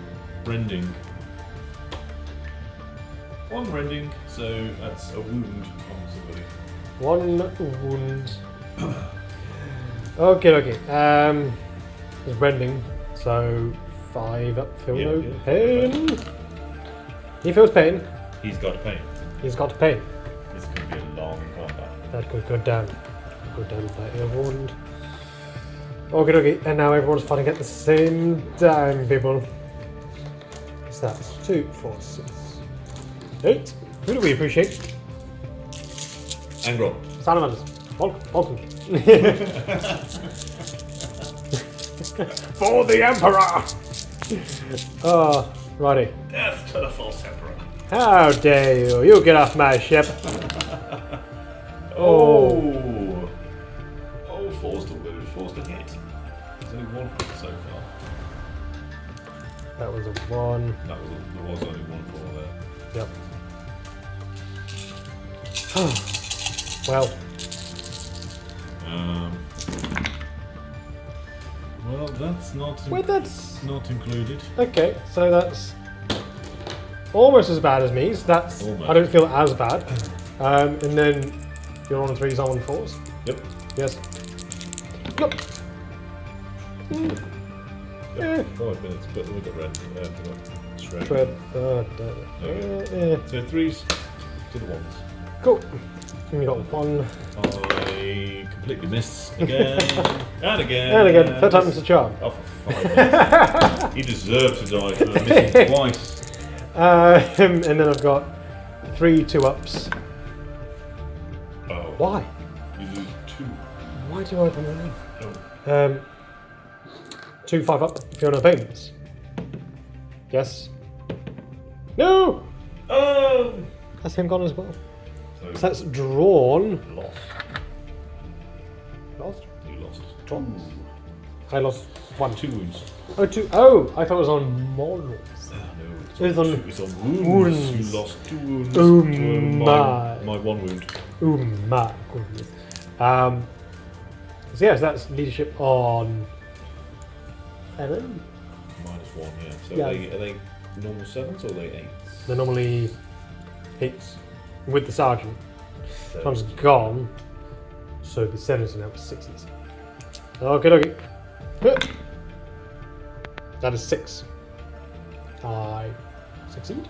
rending. 1 rending, so that's a wound on somebody. 1 wound. Okay. It's rending, so 5 up, feel no Yeah. pain. He feels pain. He's got a pain. He's got pain. This could be a long combat. That could go down. Go down by a wound. Okay, and now everyone's fighting at the same time, people. So that's 2, 4, 6, 8. Who do we appreciate? Angron. Salamanders. Vulcan. For the Emperor! Oh, righty. Death to the false emperor. How dare you? You get off my ship. Oh, forced to hit. There's only 1 hit so far. That was a 1. There was only 1 for there. Yep. Well, Well, that's not included. okay, so that's almost as bad as me, so that's, Almost. I don't feel as bad. And then you're on 3s, I'm on 4s. Yep. Yes. Yep. Yep. 5 minutes, but we've got red. Shred. Tread. So 3s to the 1s. Cool. And you got 1. I completely missed again and again. And again, third time's the charm. Oh, for 5 minutes. He deserved to die for missing twice. And then I've got 3 2-ups. Oh. Why? You lose 2. Why do I have them Oh. 2 5-up, Fiona Pains. Yes. No! Oh! That's him gone as well. So So that's drawn. lost. Lost? You lost. I lost 1. 2 wounds. Oh, 2. Oh, I thought it was on models. No, It's on it's on wounds. wounds. You lost 2 wounds. Oh to my. my 1 wound. Oh my goodness. So yes, that's leadership on 7. -1, yeah. So Yeah. are they normal 7s or are they 8s? They're normally 8s with the sergeant. So- One's gone, so the 7s are now 6s. Okay, okay. That is 6. I succeed.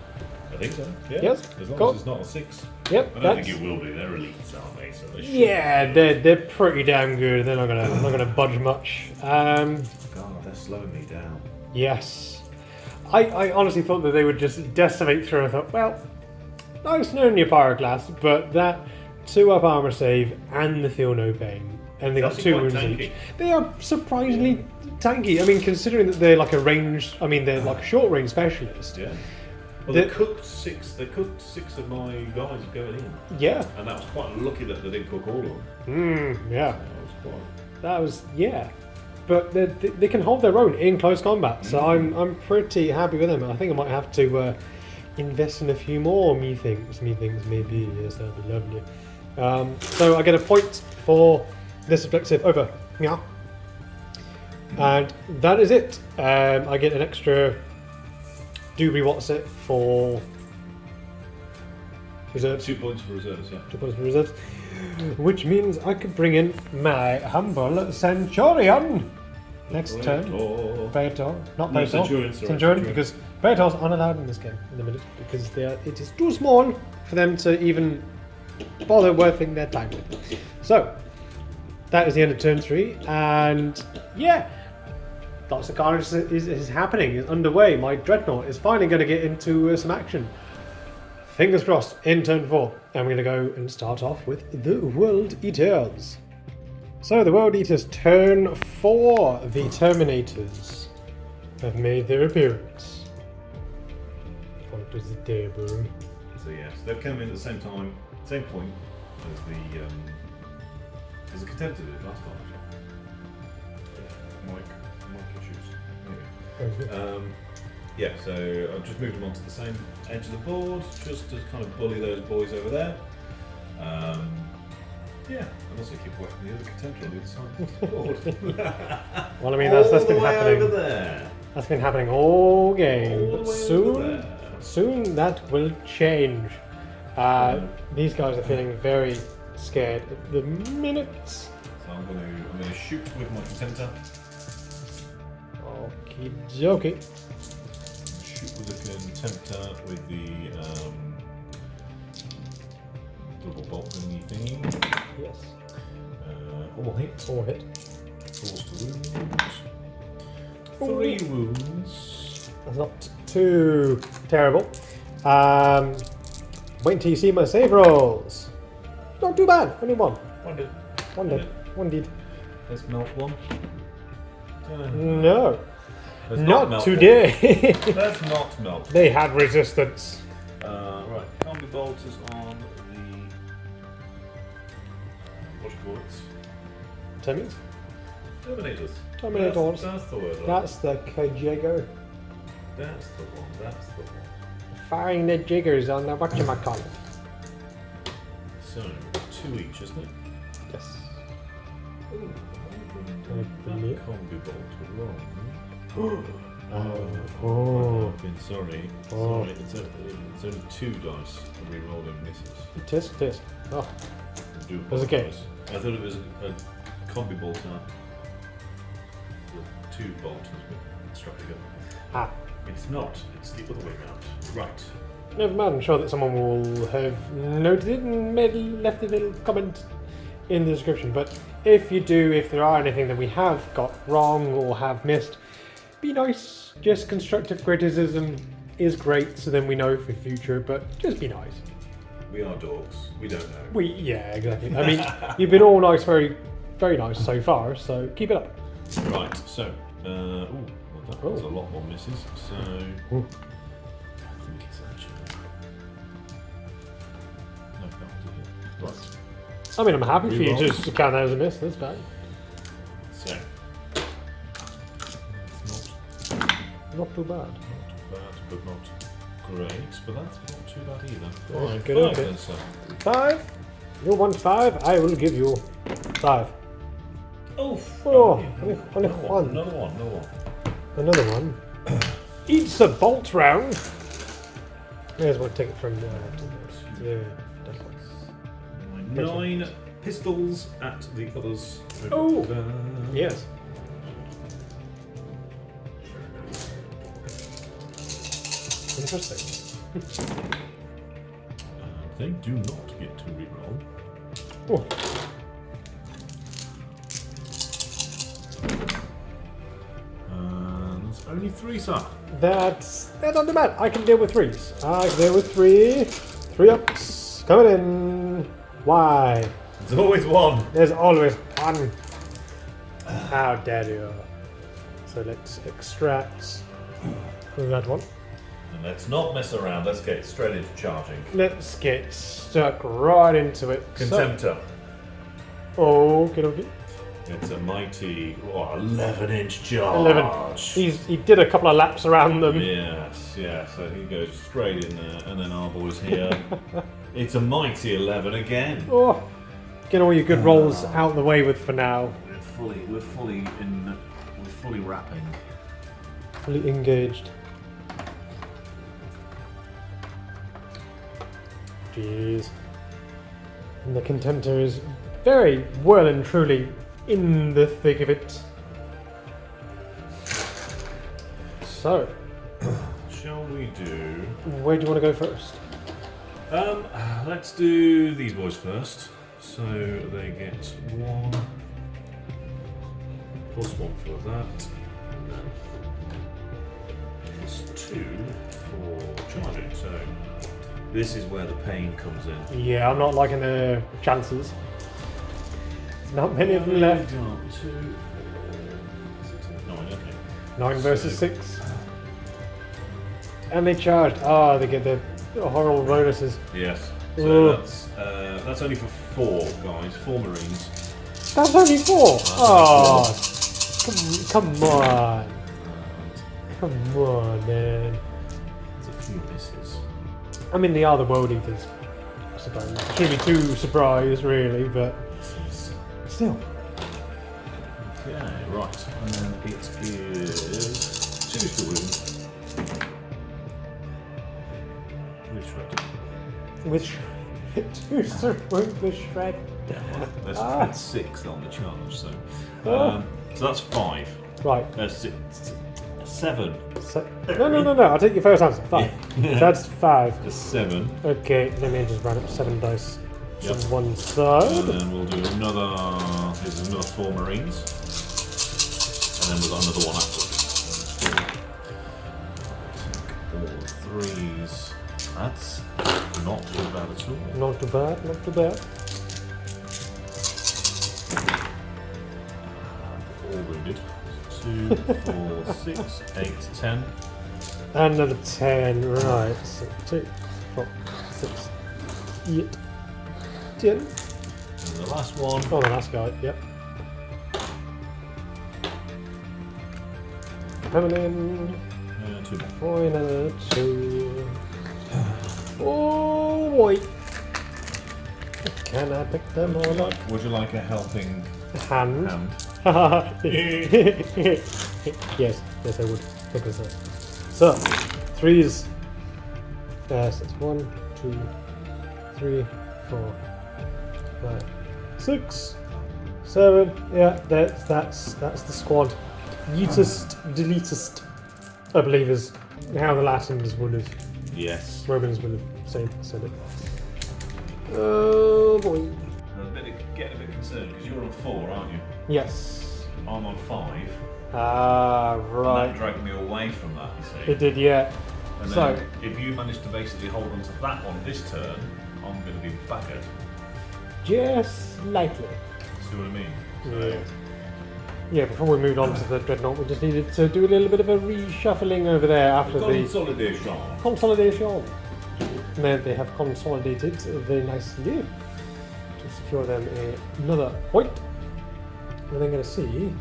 I think so. Yeah. Yes, As long cool. as it's not a 6. Yep, I don't that's... think it will be. They're elites, aren't they? So they should. Yeah, they're pretty damn good. They're not gonna budge much. God, they're slowing me down. Yes, I honestly thought that they would just decimate through. I thought, well, nice knowing your pyroclast, but that 2-up armor save and the feel no pain, and they got It's 2 actually wounds quite each. tanky. They are surprisingly tanky. I mean, considering that they're like a range. I mean, they're like a short range specialist. Yeah. Well, The- they cooked 6. They cooked 6 of my guys going in, Yeah. and that was quite lucky that they didn't cook all of them. Yeah. That was quite. That was but they can hold their own in close combat, so I'm pretty happy with them. I think I might have to invest in a few more methinks maybe. Yes, that'd be lovely. So I get a point for this objective over. Yeah, and that is it. I get an extra doobie what's it for reserves. 2 points for reserves. Yeah. 2 points for reserves, which means I could bring in my humble Centurion next turn. Praetor, not No, Praetor. Centurion, sorry, Centurion, Centurion. because Praetors aren't allowed in this game in the minute because it is too small for them to even bother worthing their time with. So that is the end of turn 3, and yeah, lots of carnage is happening, is underway. My Dreadnought is finally going to get into some action. Fingers crossed in turn 4, and we're going to go and start off with the World Eaters. So the World Eaters turn 4, the Terminators have made their appearance. Onto the table. So yes, they've come in at the same time, same point as the contender did last time. Actually. Mic issues. Anyway. Yeah, so I've just moved them onto the same edge of the board, just to kind of bully those boys over there. Yeah, and also keep away from the other contender on the other side of the board. Well, I mean, that's All been the way happening. over there. That's been happening all game, All but the way over soon, there. soon that will change. These guys are feeling very scared at the minute. So I'm going to shoot with my contender. Okie dokie. Shoot with the contemptor with the double bolt thingy thingy. Yes. All hit. All hit. Forced wounds. 3 wounds. That's not too terrible. Wait until you see my save rolls. Not too bad. Only one. One did. One did. One did. Let's melt one. No. Let's Not melt today. One. Let's not melt. They had resistance. Right. Combi bolt is on the. What do you call it? Terminators. Terminators. Terminators. That's the word. Right? That's the Kajago. That's the one. That's the one. Firing the jiggers on the whatchamacallit. So 2 each, isn't it? Yes. Ooh, I believe. that combi bolt wrong. Oh. I've been sorry. Oh. Sorry. It's only 2 dice to re-roll in misses. Tisk. Oh. I do That's okay. apologise. I thought it was a combi bolt the 2 bolts has been struck together. Ah. It's not. It's the other way around. Right. Never mind. I'm sure that someone will have noted it and left a little comment in the description. But if you do, if there are anything that we have got wrong or have missed, be nice. Just constructive criticism is great, so then we know for the future. But just be nice. We are dogs. We don't know. Yeah, exactly. I mean, you've been all nice, very, very nice so far. So keep it up. Right. So. Well, that was a lot more misses. So. Ooh. I think it's actually. can't do here. Right. I mean, I'm happy for you Reroll. to count that as a miss. That's fine. So. It's Not too bad. not bad, but not great. But that's not too bad either. Yeah, Fine, good, five okay. then, sir. 5. You want 5? I will give you 5. Oh, Oh, yeah. only Another one. Another one. Another one. Another one. Eats a bolt round. May as well take it from yeah. definitely. 9 pistols at the others. Oh. Yes. Interesting. They do not get to reroll. Oh. There's only 3, sir. That's not too bad. I can deal with 3s. I can deal with 3. 3 ups. Coming in. Why? There's always one. There's always one. How dare you? So let's extract that one. And let's not mess around. Let's get straight into charging. Let's get stuck right into it. Contemptor. Okay, okay. It's a mighty 11-inch charge. 11. He did a couple of laps around them. Yes, yeah. So he goes straight in there, and then our boys here. It's a mighty 11 again. Oh, get all your good rolls out the way with for now. We're fully wrapping. Fully engaged. Jeez. And the Contemptor is very well and truly in the thick of it. So, Shall we do? where do you want to go first? Let's do these boys first. So they get 1 plus 1 for that, and then plus 2 for charging. So this is where the pain comes in. Yeah, I'm not liking the chances. Not many of them left. 2, 4, 6, 8, 9. Okay. 9 versus So- 6. And they charged. Ah, they get the horrible bonuses. Yes. Ugh. So that's only for 4 guys, 4 Marines. That's only 4. That's Oh, come on. And Come on, man. there's a few misses. I mean, they are the world eaters, I suppose. Shouldn't be too surprised, really, but still. Okay, right. And it is 2 to wound. With shred. With the shred. There's 6 on the charge, so. Oh. So that's 5. Right. 7. So, no. I'll take your first answer. 5. That's 5. Just 7. Okay, let me just run up 7 dice Yep. on one And side. then we'll do another. Here's another 4 Marines. And then we've got another one afterwards. All 3s. That's not too bad at all. Not too bad, not too bad. All wounded. 2, 4, 6, 8, 10. Another 10, right. So 2, 4, 6, 8, 10. And the last one. Oh, the last guy, yep. Coming in. 2 more. For another 2. Oh boy. Can I pick them all up? Would you like a helping Hand. hand? Yes, I would. Pick this up. So, 3s. Yes, it's 1, 2, 3, 4, 5, 6, 7. Yeah, that's the squad. Yeetest, deletest, I believe is how the Latins would have, Yes. Romans would have said it. Oh boy. Get a bit concerned because you're on 4, aren't you? Yes. I'm on 5. Ah, And right. that dragged me away from that, you see. It did, yeah. And So, then if you manage to basically hold on to that one this turn, I'm going to be battered. just slightly. See what I mean? Yeah. Yeah, before we moved on to the Dreadnought, we just needed to do a little bit of a reshuffling over there after the Consolidation. consolidation. And then they have consolidated very nicely to secure them another point. We're then going to see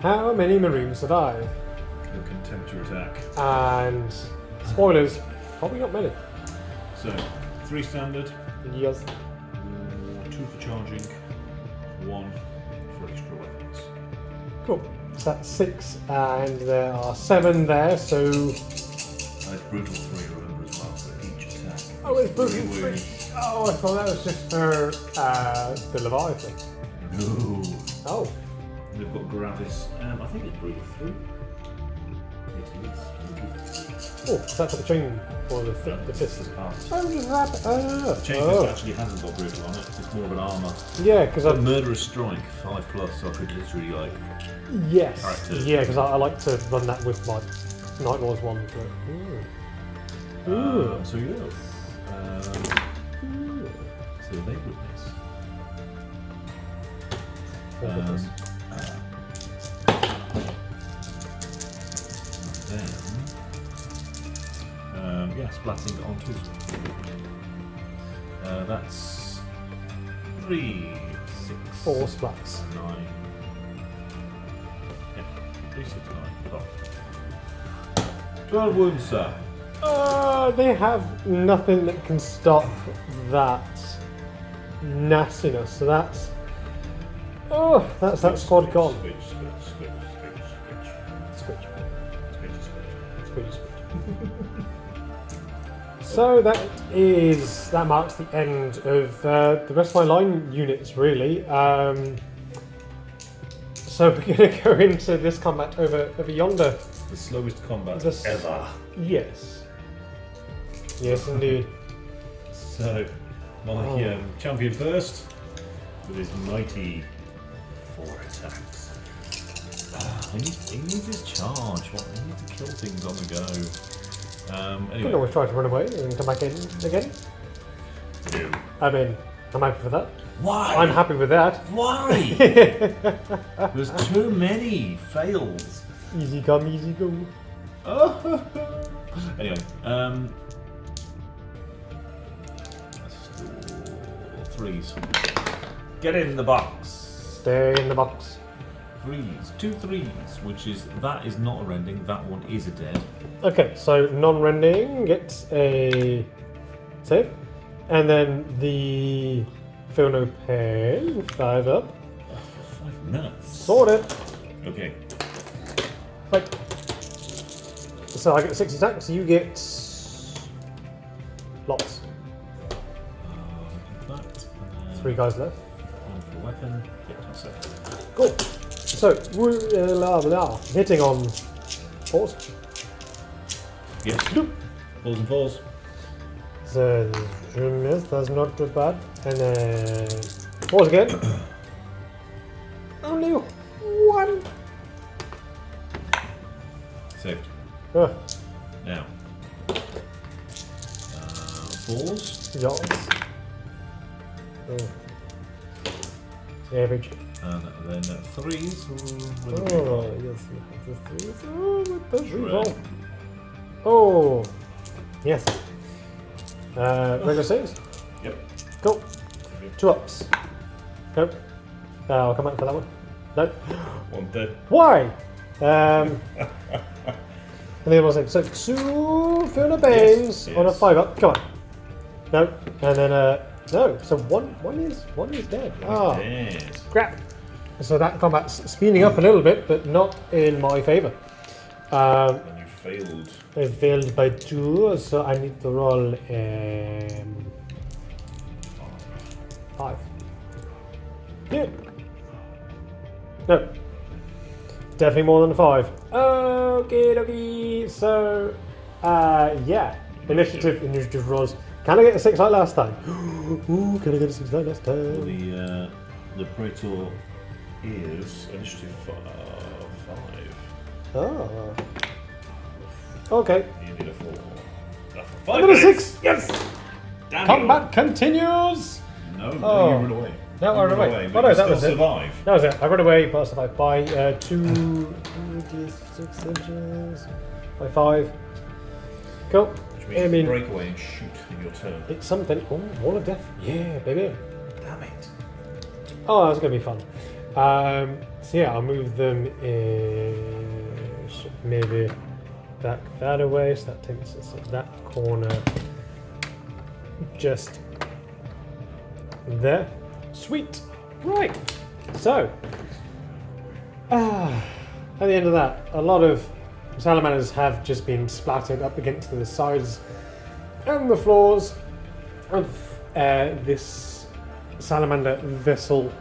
how many Marines survive. The contemptor attack. And spoilers, probably not many. So, 3 standard, Yes. 2 for charging, 1 for extra weapons. Cool. So that's 6, and there are 7 there, so. It's brutal 3, remember, as well, for each attack. Oh, it's brutal 3. wounds. Oh, I thought that was just for the Leviathan. No. Oh. They've got Gravis, I think it's brutal 3. It is. Oh, is that for the chain or the fist? Oh, just that. The chain fist actually hasn't got brutal on it, it's more of an armour. Yeah, because But Murderous Strike, 5+, so I could literally like... Yes. Character. Yeah, because I like to run that with my Night Lords one. But, ooh. So yes. So they witness. Yeah, splatting on 2. That's 3, 6, 4 splats. 9. Yeah, 3, 6, 9, 12. 12 wounds, sir. They have nothing that can stop that nastiness. So that's. Oh, that's that squad gone. Squidge. So that marks the end of the rest of my line units, really. So we're going to go into this combat over yonder. The slowest combat ever. Yes. Yes, indeed. So, my champion first, with his mighty 4 attacks. He needs his charge. He needs to kill things on the go. You can Anyway. always try to run away and come back in again. No. I mean, I'm happy for that. Why? I'm happy with that. Why? There's too many fails. Easy come, easy go. Anyway, that's 3s. Get in the box. Stay in the box. 3s, 2 3s, which is that is not a rending. That one is a dead. Okay, so non-rending gets a save, and then the feel no pain 5 up. 5 minutes. Sort it. Okay. Right. So I get 6 attacks. So you get lots. That, 3 guys left. 1 for weapon. Yeah, that's it. Cool. So hitting on force. Yes. Falls and falls. So yes, that's not too bad. And then force again. Only 1. Saved. Ah, Now. Falls. yes. Oh. Average. And then 3s. Oh, yes, we have the 3s. Oh, with the Sure. roll. Oh, yes. Regular saves. Yep. Cool. 2 ups. Nope. I'll come back for that one. Nope. 1 dead. Why? And the other one save. So 2 Fiona Banes Yes, on a yes. 5 up. Come on. Nope. And then no. So one is dead. Ah, Dead. crap. So that combat's speeding up a little bit, but not in my favour. And you failed. I failed by 2, so I need to roll 5. Yeah. No. Definitely more than 5. Okay, dokie. So, yeah. Initiative rolls. Can I get a 6 like last time? Ooh, can I get a 6 like last time? The Praetor is initiative 5. Oh. Okay. You need a 4. I got a 6! Yes! Damn Combat continues! No, Oh. you run away. No, You I ran away. but Oh, no, you that still was it. survive. That was it. I ran away, but I survived by 2 6 inches. By 5. Cool. Which Which means you can break away and shoot in your turn. It's something. Oh, Wall of Death. Yeah, baby. Damn it. Oh, that's going to be fun. So yeah, I'll move them in, maybe back that away, so that takes us to that corner. Just there. Sweet. Right. So, at the end of that, a lot of salamanders have just been splattered up against the sides and the floors of this salamander vessel.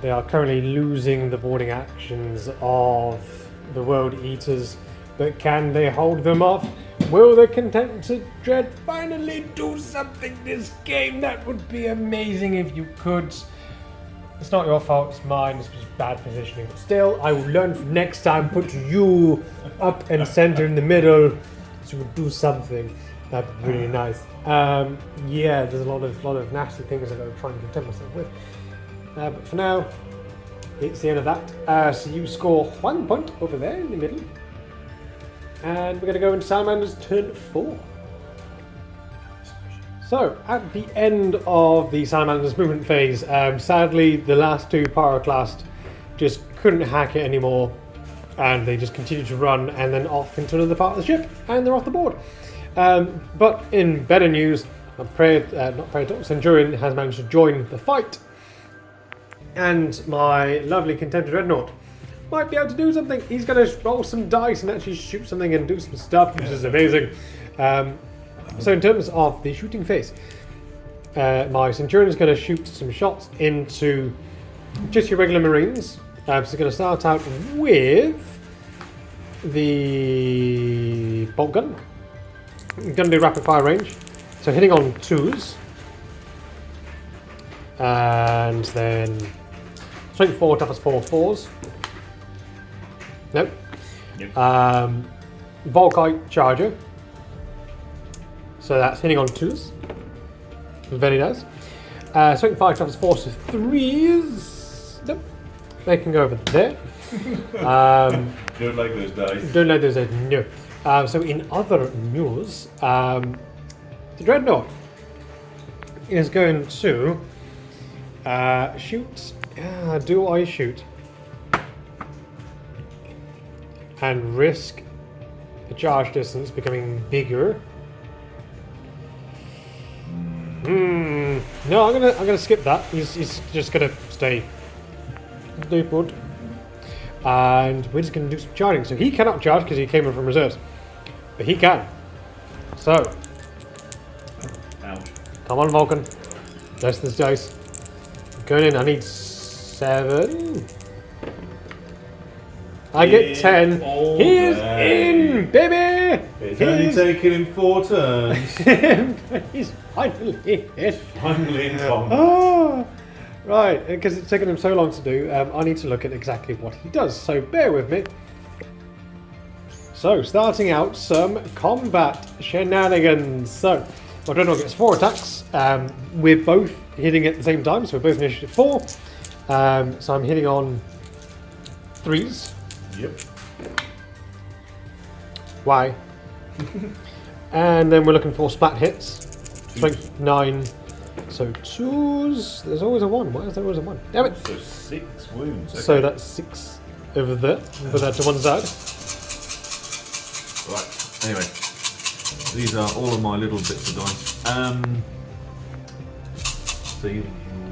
They are currently losing the boarding actions of the World Eaters, but can they hold them off? Will the Contempted Dread finally do something this game? That would be amazing if you could. It's not your fault, it's mine, it's just bad positioning. But still, I will learn from next time, put you up and center in the middle, so we'll do something. That'd be really nice. Yeah, there's a lot of nasty things I've got to try and content myself with. But for now, it's the end of that. So you score 1 point over there in the middle. And we're going to go into Salamander's turn 4. So, at the end of the Salamander's movement phase, sadly the last two Pyroclast just couldn't hack it anymore. And they just continued to run and then off into another part of the ship. And they're off the board. But in better news, Centurion has managed to join the fight. And my lovely Contempted Dreadnought might be able to do something. He's going to roll some dice and actually shoot something and do some stuff, which is amazing. So in terms of the shooting phase, my Centurion is going to shoot some shots into just your regular Marines. So he's going to start out with the bolt gun. I'm going to do rapid fire range. So hitting on 2s. And then strength 4, toughness 4, 4s. Nope. Yep. Volkite charger. So that's hitting on 2s. Very nice. Strength 5, toughness 4, so 3s. Nope. They can go over there. Don't like those dice. Don't like those dice, no. So in other news, the Dreadnought is going to shoot. Do I shoot? And risk the charge distance becoming bigger? No, I'm gonna skip that. He's just gonna stay put. And we're just gonna do some charging. So he cannot charge because he came in from reserves, but he can. So, Ouch. come on, Vulcan. Rest this dice. Going in. I need 7. I get 10. He is in, baby! It's only taken him 4 turns. He's finally in. Finally in, Tom. Oh, right, because it's taken him so long to do, I need to look at exactly what he does, so bear with me. So, starting out, some combat shenanigans. So, my Dreadnought gets 4 attacks. We're both hitting at the same time, so we're both initiative 4. So I'm hitting on 3s. Yep. Why? And then we're looking for splat hits. Strength 9. So 2s. There's always a 1. Why is there always a 1? Damn it. So 6 wounds. Okay. So that's 6 over there. Put that to one side. Right, anyway. These are all of my little bits of dice. So you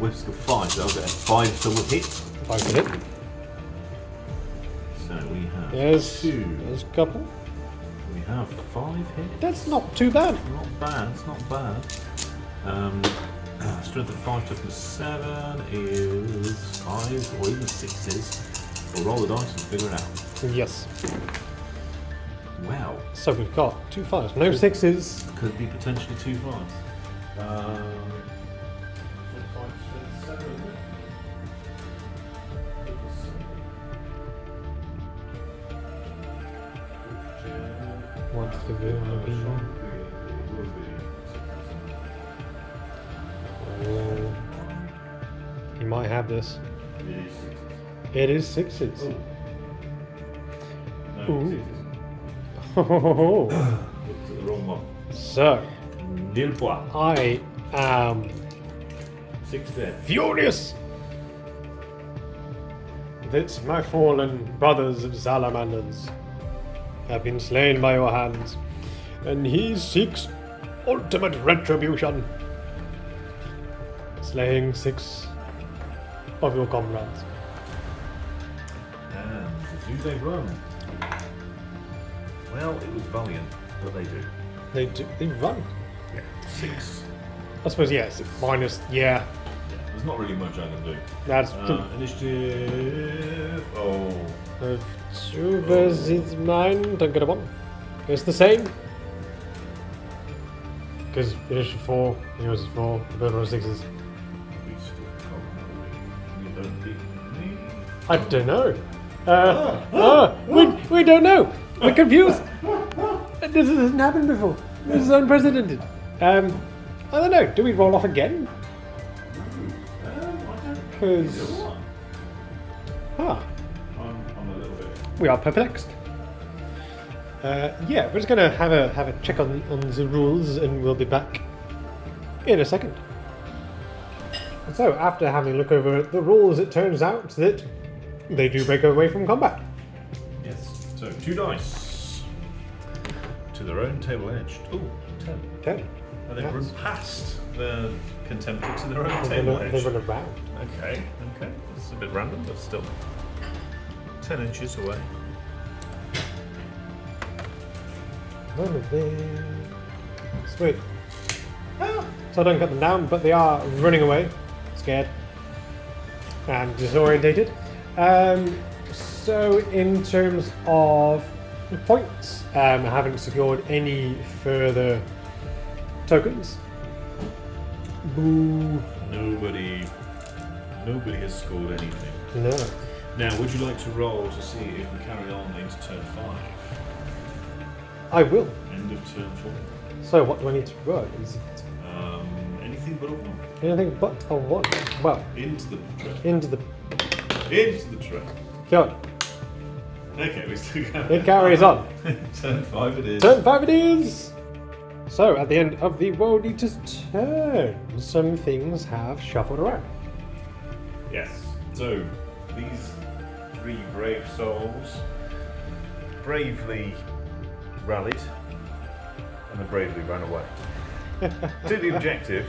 whisk of 5, so I'll get 5 to hit. 5 to hit. So we have There's 2. a couple. We have 5 hits. That's not too bad. Not bad, it's not bad. Strength of 5, toughness 7 is 5 or even 6s. We'll roll the dice and figure it out. Yes. Wow. So we've got 2 5s. No 6s. Could be potentially 2 5s. What's the gonna be? Oh, he might have this. It is 6s. No, Ooh. 6s. Oh. Looked at the wrong one. So, Nil points. I am 6 dead. furious that my fallen brothers of Salamanders have been slain by your hands, and he seeks ultimate retribution, slaying 6 of your comrades. And do they run? Well, it was valiant, but they do. They run. Yeah. 6. I suppose yes. Minus yeah. There's not really much I can do. That's Initiative. Oh. 2 versus mine. Don't get a 1. It's the same. Because initiative 4, yours is 4, the bird roll 6s. We still can't. You don't beat me. I don't know. We don't know. We're confused. This hasn't happened before. This is unprecedented. I don't know. Do we roll off again? Because I'm a little bit. we are perplexed. Yeah, we're just gonna have a check on the rules, and we'll be back in a second. So, after having a look over the rules, it turns out that they do break away from combat. Yes. So 2 dice to their own table edge. Ooh, 10. 10. And they Yes. run past the contemptor to their own They table run, edge. they run around. Okay. It's a bit random, but still 10 inches away. None of them. Sweet. So I don't cut them down, but they are running away, scared and disorientated. So in terms of points, I haven't secured any further tokens. Boo. Nobody has scored anything. No. Now, would you like to roll to see if we carry on into turn 5? I will. End of turn 4. So what do I need to roll? Is it Anything but a 1. anything but a 1? Well, Into the trap. into the Into the trap. God. Okay, we still got It carries on. Turn 5 it is. Turn 5 it is! So, at the end of the World Eater's turn, some things have shuffled around. Yes. So, these 3 brave souls bravely rallied and then bravely ran away. To the objective,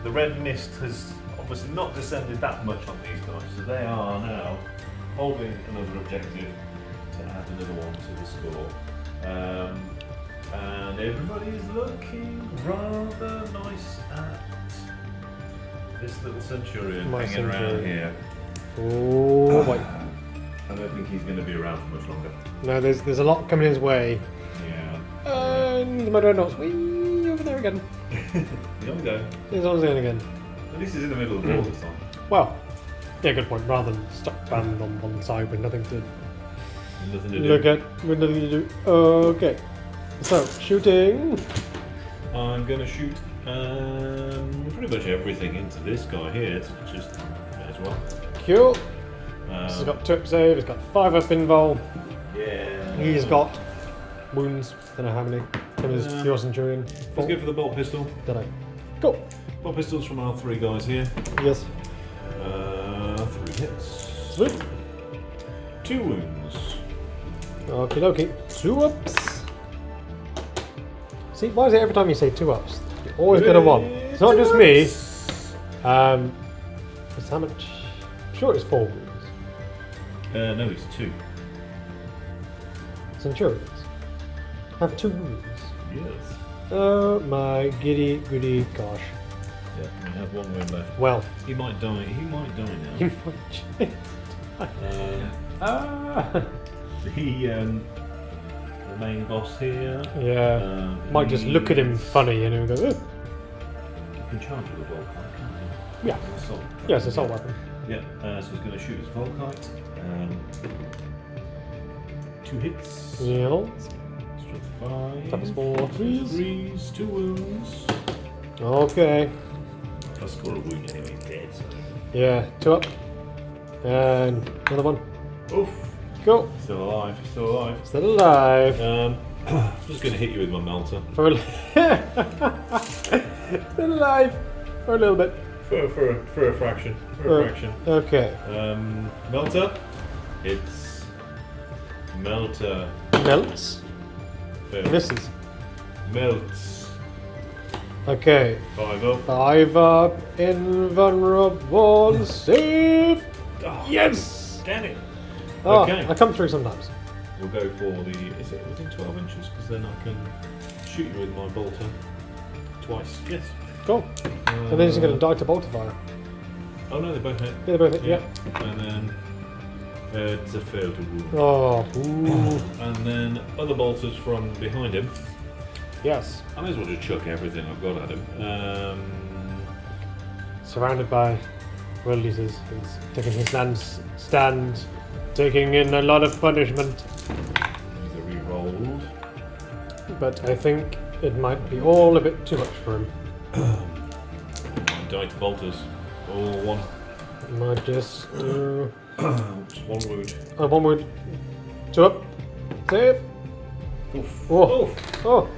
the red mist has obviously not descended that much on these guys, so they are now holding another objective to add another one to the score. And everybody is looking rather nice at this little centurion My hanging around centurion. here. Oh boy. I don't think he's going to be around for much longer. No, there's a lot coming his way. Yeah. And my dreadnought's way over there again. He's on go. He's on his own again. At least he's in the middle of the wall this time. Well, yeah, good point. Rather than stuck banned on one side with nothing to Nothing to look do. at, with nothing to do. Okay. So, shooting. I'm going to shoot pretty much everything into this guy here. To just as well. Cool. He's got 2 up save, he's got 5 up invul. Yeah. He's got wounds. Don't know how many. Him as Yeah. your centurion. Let's go for the bolt pistol. Did I? Cool. Bolt pistols from our 3 guys here. Yes. 3 hits. Sweet. 2 wounds. Okie dokie. 2 ups. See, why is it every time you say 2 ups, you always get a 1? It's not just me. It's how much? I'm sure it's 4 wounds. No, it's 2. Centurions have 2 wounds. Yes. Oh my giddy goody gosh. Yeah, we have 1 wound left. Well, He might die. He might die now. you might. The main boss here. Yeah. Might just look at him funny and go, oh. You can charge with a Volkite, can't you? Yeah. It's assault. Yeah, it's an assault weapon. Yeah, so he's going to shoot his Volkite. 2 hits. Yeah. Strength 5. That was 4 threes. 3s, 2 wounds. Okay. If I score a wound anyway, he's dead. So. Yeah, 2 up. And another one. Oof. Cool. Still alive. Still alive. Still alive. Just going to hit you with my melter. For still alive for a little bit. For a fraction. For a fraction. Okay. Melter. It's melter. Melts. Fails. Misses. Melts. Okay. 5 up. 5 up. Invulnerable. Save. Oh, Yes. Damn it. Oh, Okay. I come through sometimes. We'll go for the. Is it within 12 inches? Because then I can shoot you with my bolter twice. Yes. Cool. And then he's going to die to bolter fire. Oh no, they both hit. Yeah, they both hit. Yeah. And then it's a fail to wound. Oh. Ooh. And then other bolters from behind him. Yes. I may as well just chuck everything I've got at him. Surrounded by world eaters. He's taking his stand, taking in a lot of punishment. These are re-rolled. But I think it might be all a bit too much for him. Die to bolters. All one. Might just do One wound. 1 wound. 2 up. Save. Oof. Oh. Oof. Oh.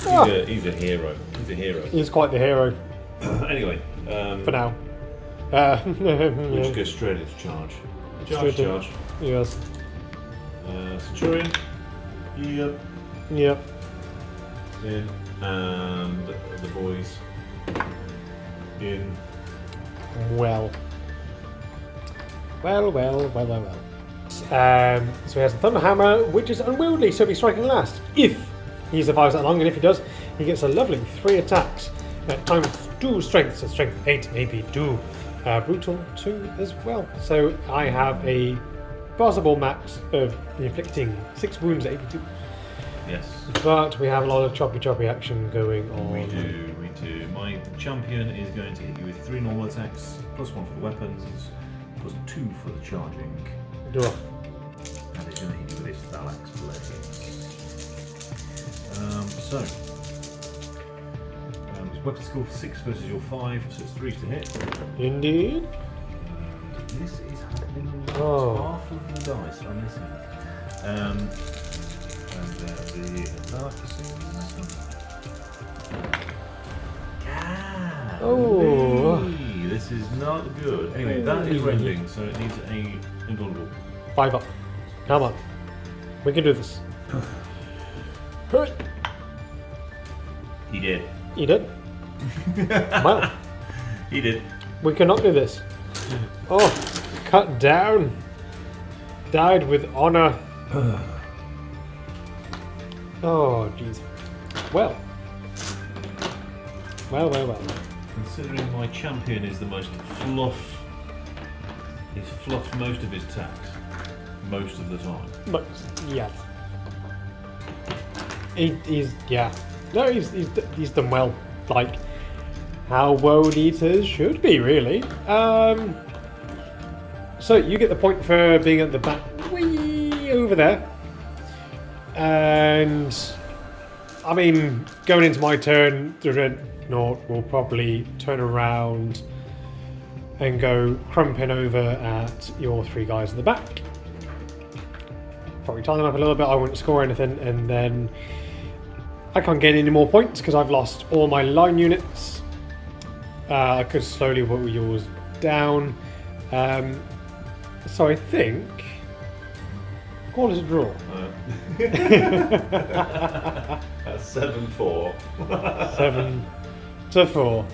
Ah. He's a hero. He's a hero. He's quite the hero Anyway. for now. We'll just go straight into charge. Charge. Straight in. Yes. Centurion. Yep. Yep. In. And the boys. In. Well. So he has the Thunder Hammer, which is unwieldy, so he'll be striking last. If he survives that long, and if he does, he gets a lovely 3 attacks. Times 2 strength, so strength 8, AP 2. Brutal 2 as well. So I have a possible max of inflicting 6 wounds at AP 2. Yes. But we have a lot of choppy action going on. We do. My champion is going to hit you with 3 normal attacks, plus 1 for the weapons, plus 2 for the charging. Do And he's going to hit you with his Thalax Blades. His weapon skill for 6 versus your 5, so it's 3 to hit. Indeed. This is happening a lot. Oh. Half of the dice are missing. And the Thalax. Oh. This is not good. Anyway, that is rending, so it needs a invulnerable. 5 up. Come on. We can do this. He did. You did? Well, He did. we cannot do this. Oh, cut down. Died with honor. Oh, jeez. Well. Considering my champion is the most fluff, he's fluffed most of his attacks, most of the time. But, yeah. He's yeah. No, he's done well. Like, how World Eaters should be, really. So, you get the point for being at the back, way over there. And, I mean, going into my turn, the Dreadnought will probably turn around and go crumping over at your 3 guys in the back. Probably tie them up a little bit, I wouldn't score anything, and then I can't gain any more points because I've lost all my line units. I could slowly whittle yours down. So I think... Call it a draw. That's 7-4. 7-4.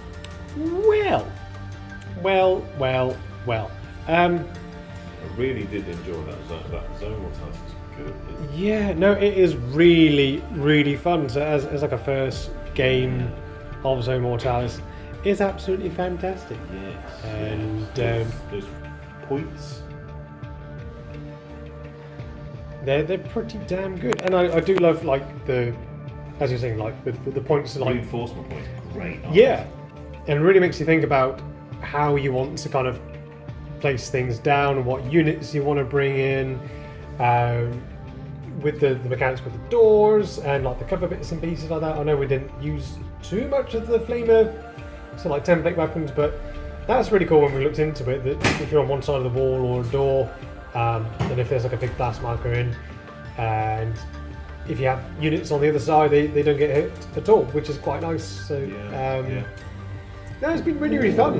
Well. I really did enjoy that Zone Mortalis is good. Yeah, no, it is really, really fun. So as like a first game of Zone Mortalis, it's absolutely fantastic. Yes. And those points. They're pretty damn good, and I do love like the, as you're saying, like with the points like Reinforcement points, great. yeah, and really makes you think about how you want to kind of place things down, what units you want to bring in, with the mechanics with the doors and like the cover bits and pieces like that. I know we didn't use too much of the flamer, so like template weapons, but that's really cool when we looked into it. That if you're on one side of the wall or a door. And if there's like a big blast marker in, and if you have units on the other side, they don't get hit at all, which is quite nice. So no, it's been really fun.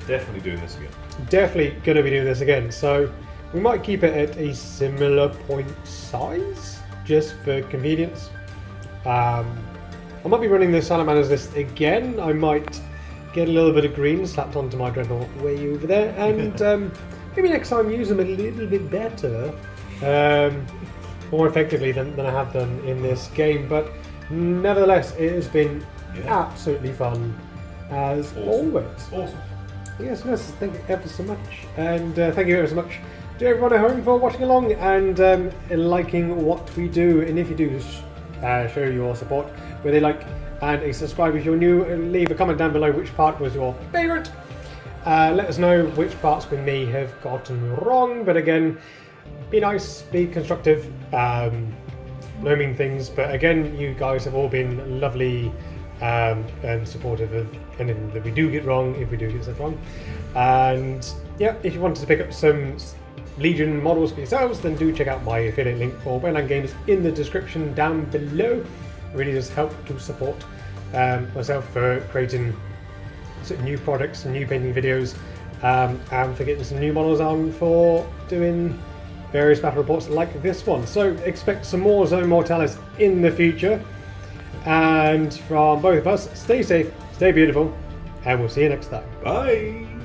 Definitely doing this again. Definitely going to be doing this again. So we might keep it at a similar point size, just for convenience. I might be running the Salamanders list again. I might get a little bit of green slapped onto my Dreadnought way over there, and maybe next time use them a little bit better, more effectively than I have done in this game. But nevertheless, it has been absolutely fun, as always. Awesome. Yes, thank you ever so much. And thank you ever so much to everyone at home for watching along and liking what we do. And if you do, show your support with a like and a subscribe if you're new. And leave a comment down below which part was your favourite. Let us know which parts we may have gotten wrong. But again, be nice, be constructive, learning things. But again, you guys have all been lovely and supportive of anything that we do get wrong, if we do get stuff wrong. And yeah, if you wanted to pick up some Legion models for yourselves, then do check out my affiliate link for Wayland Games in the description down below. It really does help to support myself for creating sort of new products and new painting videos, and for getting some new models on for doing various battle reports like this one. So expect some more Zone Mortalis in the future. And from both of us, stay safe, stay beautiful, and we'll see you next time. Bye!